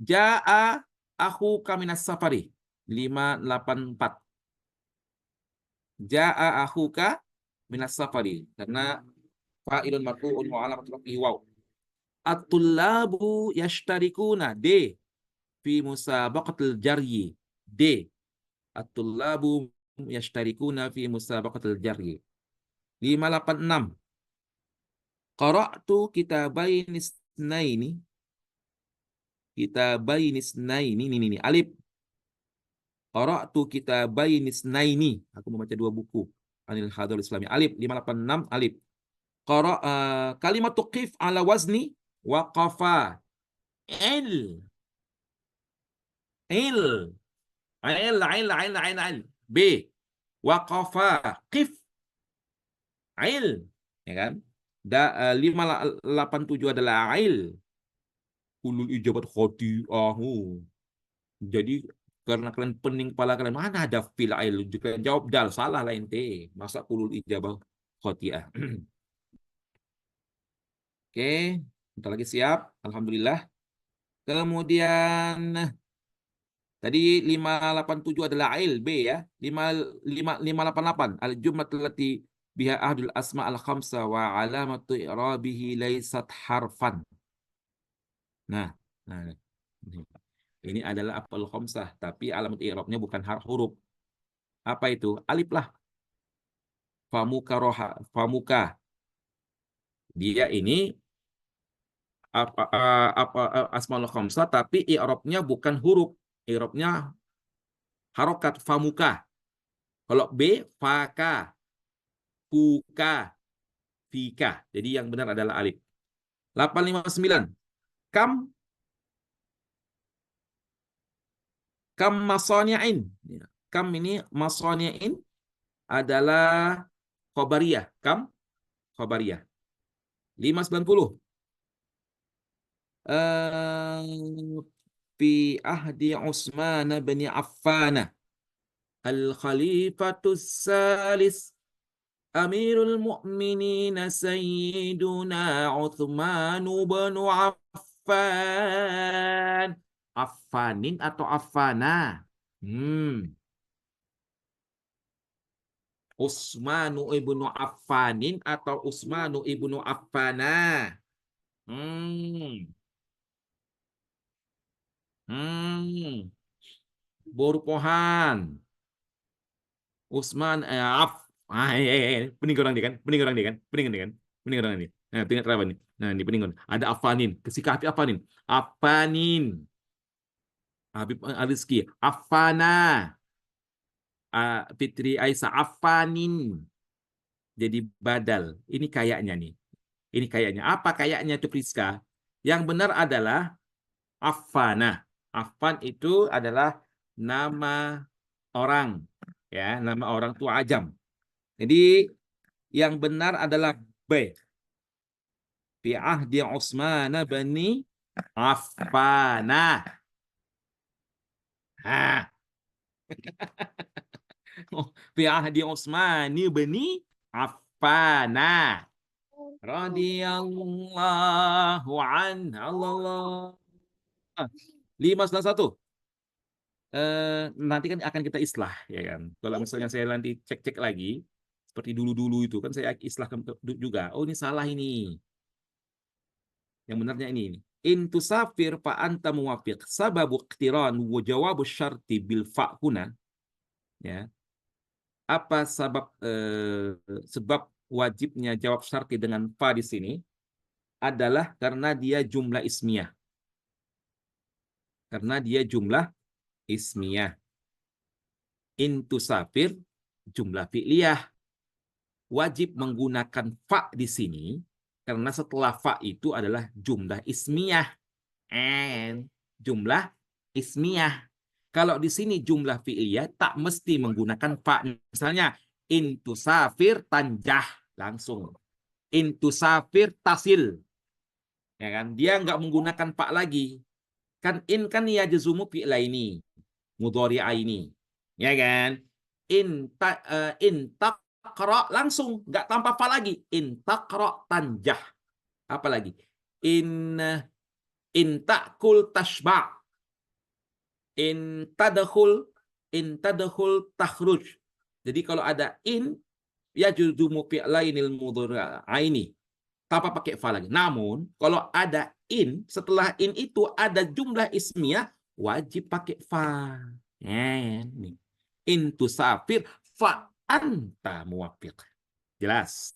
Ja'a aku kaminas safari. 584. Ja'a akhuka minas safari. Karena fa'ilun marfu'un wa alamatul rafi'i waw. At-tullabu yashtarikuna. D. Fi musabaqatil jaryi. D. At-tullabu yashtarikuna fi musabaqatil jaryi. 586. Qara'tu kitabain isnaini. Kitabain isnaini. Ini. Alif. Qara'tu kitabain isnaini. Aku membaca 2 buku. Anil Hadrul Islami. Alif. 586. Alif. Kalimat tuqif ala wazni waqafa. Il. Il. Il. B. Waqafa. Qif. Il. Ya kan? 587 adalah il. Ulul ijabat khati'ahu. Jadi karena kalian pening kepala kalian, mana ada fil il? Kalian jawab dal, salah lah ente. Masa ulul ijabah khati'ah. Oke, bentar lagi siap. Alhamdulillah. Kemudian tadi 587 adalah ail B ya. 588 al-jumlah allati biha ahdul asma al-khamsa wa alamatu i'rabihi laysat harfan. Nah, ini adalah apal khamsah tapi alamat i'rabnya bukan huruf. Apa itu? Alif lah. Famuka roha, famuka. Dia ini asmaul khamsah tapi i'rabnya bukan huruf. I'rabnya harokat famuka. Kalau B faka, fuka, fika. Jadi yang benar adalah alif. 859. Kam masoni'in. Kam ini masoni'in adalah khobariyah. Kam khobariyah. 590. Fi ahdi Utsman bin Affan al-khalifatus salis Amirul Mukminin Sayyiduna Utsman bin Affan. Affanin atau Affana? Utsmanu ibnu Affanin atau Utsmanu ibnu Affana? Hmm. Boru pohan. Utsman pening orang dia kan? Pening orang dia kan? Pening dia kan? Pening orang ini. Nah, ingat apa nih? Nah, ini pening. Ada Affanin. Kesikah Affanin. Affanin. Habib Rizki. Affana. Fitri Aisyah. Affanin. Jadi badal. Ini kayaknya nih. Ini kayaknya. Apa kayaknya itu Priska? Yang benar adalah Affana. Affan itu adalah nama orang. Ya, nama orang tua ajam. Jadi yang benar adalah B. Fi ahdi Utsman bani Affana. Fi ahdi Utsman bani Affana. Radhiyallahu anhu. Allah. 591. Nanti kan akan kita islah ya kan. Kalau misalnya saya nanti cek-cek lagi, Seperti dulu-dulu itu kan saya istilahkan juga. Oh ini salah ini. Yang benarnya ini. In tusafir fa anta muwafiq. Sababu iqtiran wa jawabu syarti bil fa huna. Ya. Apa sebab wajibnya jawab syarti dengan fa di sini adalah karena dia jumlah ismiyah. Karena dia jumlah ismiyah. In tusafir jumlah fi'liyah. Wajib menggunakan fa di sini karena setelah fa itu adalah jumlah ismiyah. And jumlah ismiyah. Kalau di sini jumlah fi'liyah tak mesti menggunakan fa. Misalnya intusafir tanjah langsung. Intusafir tasil. Ya kan? Dia nggak menggunakan fa lagi. Kan in kan ya jazumu fi'laini, mudhari'aini. Ya kan? In taqra langsung nggak tanpa fa lagi. In taqra tanjah. Apa lagi? In ta'kul tashba'. In tadkhul takhruj. Jadi kalau ada in ya juzumu fi'lainil mudhari'aini tanpa pakai fa lagi. Namun kalau ada in, setelah in itu ada jumlah ismiyah wajib pakai fa. Nih. In tusafir fa anta muwafiq. Jelas.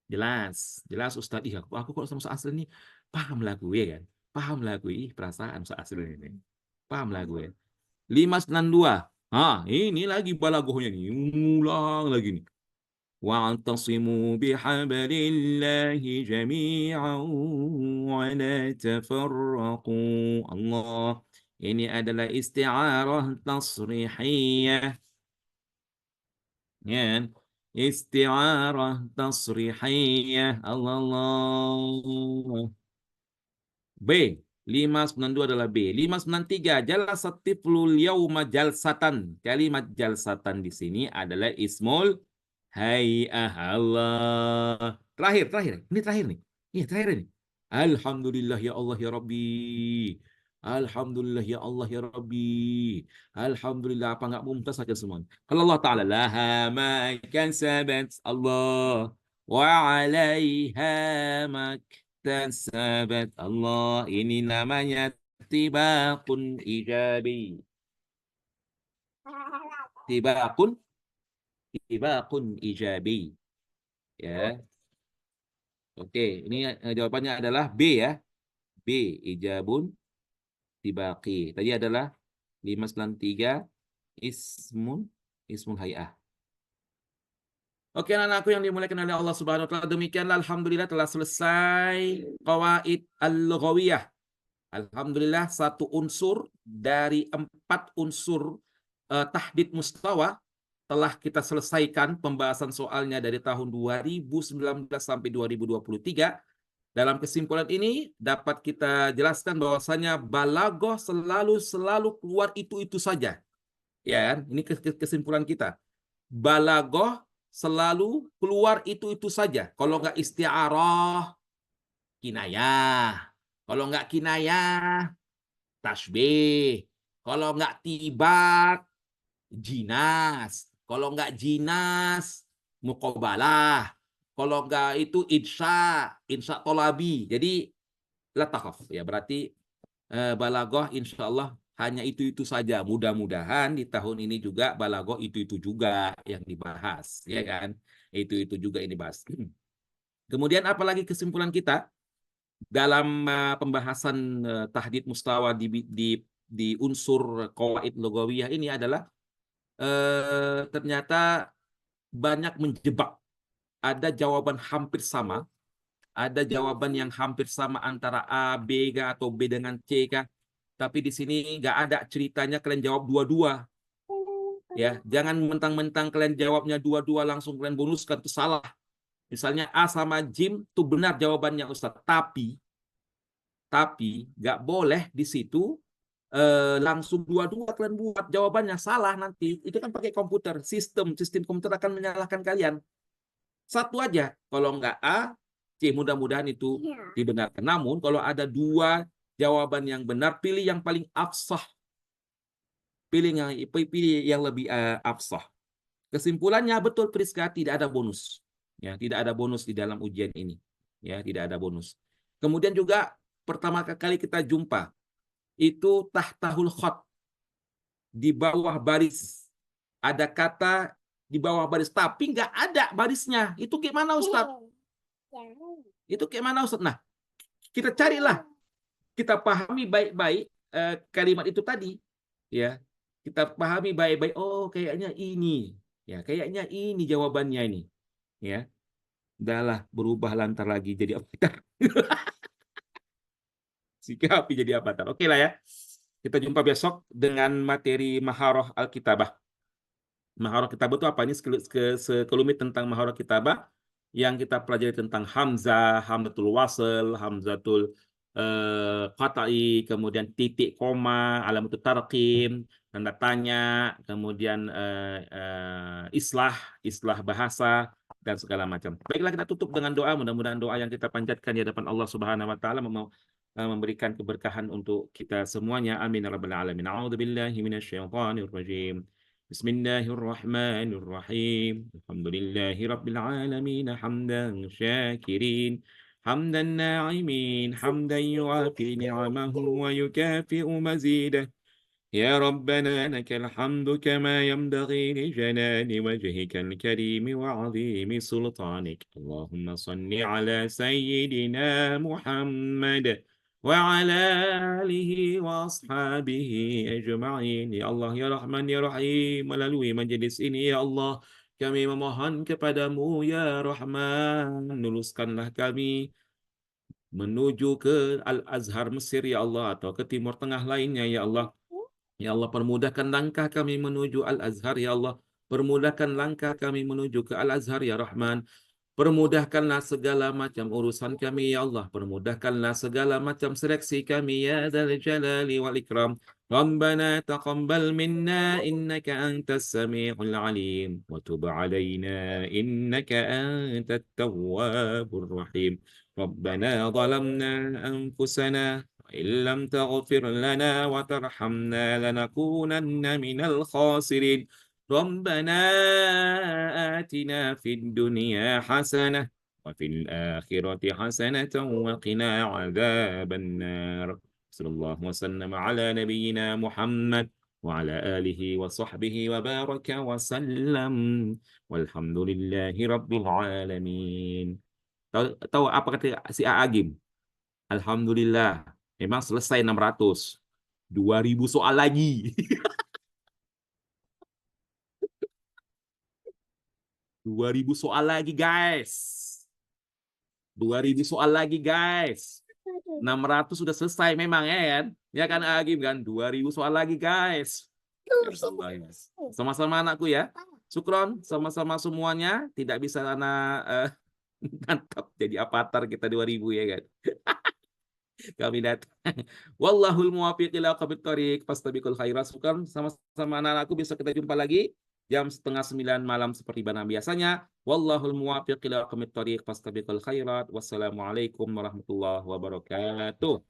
Jelas Ustaz. Iya, aku kalau sama Ustaz Asli ini paham lagu ya kan? Paham lagu ini perasaan Ustaz Asli ini. Paham lagu ya. 592. Ini lagi balagohnya nih. Ulang lagi nih. واعتصموا بحبل الله جميعا ولا تفرقوا. Allah. Ini adalah isti'arah tasrihiyah. Ya. Isti'arah tasrihiyah. Allah. B. 592 adalah B. 593 jalasat tiflul yauma jalsatan. Kalimat jalsatan di sini adalah ismul hay'ah. Allah. Terakhir. Ini terakhir nih. Iya, terakhir nih. Alhamdulillah ya Allah ya Rabbi. Alhamdulillah ya Allah ya Rabbi. Alhamdulillah, apa nggak mumtaz saja semua. Kalau Allah Ta'ala laha ma kasabat Allah wa 'alaiha ma iktasabat Allah. Ini namanya tibaqun ijabi. Tibaqun ijabi. Ya. Oke, ini jawabannya adalah B ya. B, ijabun tibaqi. Tadi adalah 593 ismul hay'ah. Oke, anak-anakku yang dimuliakan oleh Allah Subhanahu wa taala, demikianlah alhamdulillah telah selesai qawaid al-lughawiyah. Alhamdulillah satu unsur dari 4 unsur tahdid mustawa telah kita selesaikan pembahasan soalnya dari tahun 2019 sampai 2023. Dalam kesimpulan ini dapat kita jelaskan bahwasanya balaghah selalu keluar itu saja. Ya kan? Ini kesimpulan kita. Balaghah selalu keluar itu saja. Kalau nggak isti'arah, kinayah. Kalau nggak kinayah, tasbih. Kalau nggak tibak, jinas. Kalau nggak jinas, muqabalah. Kalau nggak itu insya tolabi. Jadi latakaf ya, berarti balaghah insya Allah hanya itu saja. Mudah-mudahan di tahun ini juga balaghah itu juga yang dibahas, ya kan? Itu juga yang dibahas. Kemudian apalagi kesimpulan kita dalam pembahasan tahdid mustawa di unsur qawaid lughawiyah ini adalah ternyata banyak menjebak. Ada jawaban hampir sama, ada jawaban yang hampir sama antara A, B kah, atau B dengan C kah. Tapi di sini nggak ada ceritanya kalian jawab dua-dua. Ya, jangan mentang-mentang kalian jawabnya dua-dua langsung kalian bonuskan, itu salah. Misalnya A sama Jim itu benar jawabannya Ustadz, tapi nggak boleh di situ langsung dua-dua kalian buat jawabannya salah nanti. Itu kan pakai komputer, sistem komputer akan menyalahkan kalian. Satu aja, kalau nggak A, C, mudah-mudahan itu dibenarkan. Namun kalau ada 2 jawaban yang benar, pilih yang paling afsah. Pilih yang lebih afsah. Kesimpulannya betul Priska, tidak ada bonus. Ya, tidak ada bonus di dalam ujian ini. Ya, tidak ada bonus. Kemudian juga pertama kali kita jumpa itu tahtahul khot, di bawah baris. Ada kata di bawah baris, tapi nggak ada barisnya. Itu gimana Ustaz? Itu gimana Ustaz? Nah, kita carilah, kita pahami baik-baik kalimat itu tadi. Ya, kita pahami baik-baik. Oh, kayaknya ini. Ya, kayaknya ini jawabannya ini. Ya, udahlah berubah lantar lagi jadi avatar. Sikapi jadi avatar. Oke lah ya. Kita jumpa besok dengan materi Maharoh Alkitabah. Maharoh Kitabah itu apa? Ini sekelumit tentang Maharoh Kitabah yang kita pelajari tentang Hamzah, Hamzatul Wasl, Hamzatul Qata'i, kemudian titik koma, alamatul tarqim, tanda tanya, kemudian islah bahasa dan segala macam. Baiklah, kita tutup dengan doa. Mudah-mudahan doa yang kita panjatkan di hadapan Allah Subhanahu wa taala memberikan keberkahan untuk kita semuanya. Amin ya rabbal alamin. A'udzubillahi minasyaitonir rajim. بسم الله الرحمن الرحيم الحمد لله رب العالمين حمدا شاكرين حمدا ناعمين حمدا يوافي نعمه ويكافئ مزيده يا ربنا لك الحمد كما ينبغي لجلال وجهك الكريم وعظيم سلطانك اللهم صل على سيدنا محمد وعلى آله وأصحابه أجمعين. Ya Allah, ya Rahman, ya Rahim, melalui majelis ini ya Allah, kami memohon kepadamu ya Rahman, luluskanlah kami menuju ke Al-Azhar Mesir ya Allah, atau ke Timur Tengah lainnya ya Allah. Ya Allah, permudahkan langkah kami menuju Al-Azhar ya Allah. Permudahkan langkah kami menuju ke Al-Azhar ya Rahman. Permudahkanlah segala macam urusan kami ya Allah. Permudahkanlah segala macam seleksi kami ya Dzal Jalali wal Ikram. Rabbana taqabbal minna innaka antas samiul alim wa tub alaina innaka antat tawwabur rahim. Rabbana zalamna anfusana وإن لم تغفر لنا وترحمنا لنكونن من الخاسرين ربنا آتنا في الدنيا حسنة وفي الآخرة حسنة وقنا عذاب النار صلى الله وسلم على نبينا محمد وعلى آله وصحبه وبارك وسلم والحمد لله رب العالمين. Tahu apa kata si Agim? Alhamdulillah, memang selesai 600. 2000 soal lagi. 2000 soal lagi, guys. 2000 soal lagi, guys. 600 sudah selesai memang ya kan? Ya kan Agim kan? 2000 soal lagi, guys. Sama-sama anakku ya. Sukron, sama-sama semuanya. Tidak bisa anak nangkap jadi avatar kita 2000 ya kan. Kami datang. Wallahul muwaffiq ila aqwamit thoriq fastabiqul khairat. Sama-sama anak-anakku, besok kita jumpa lagi jam 8:30 malam seperti biasanya. Wallahul muwaffiq ila aqwamit thoriq fastabiqul khairat. Wassalamualaikum warahmatullahi wabarakatuh.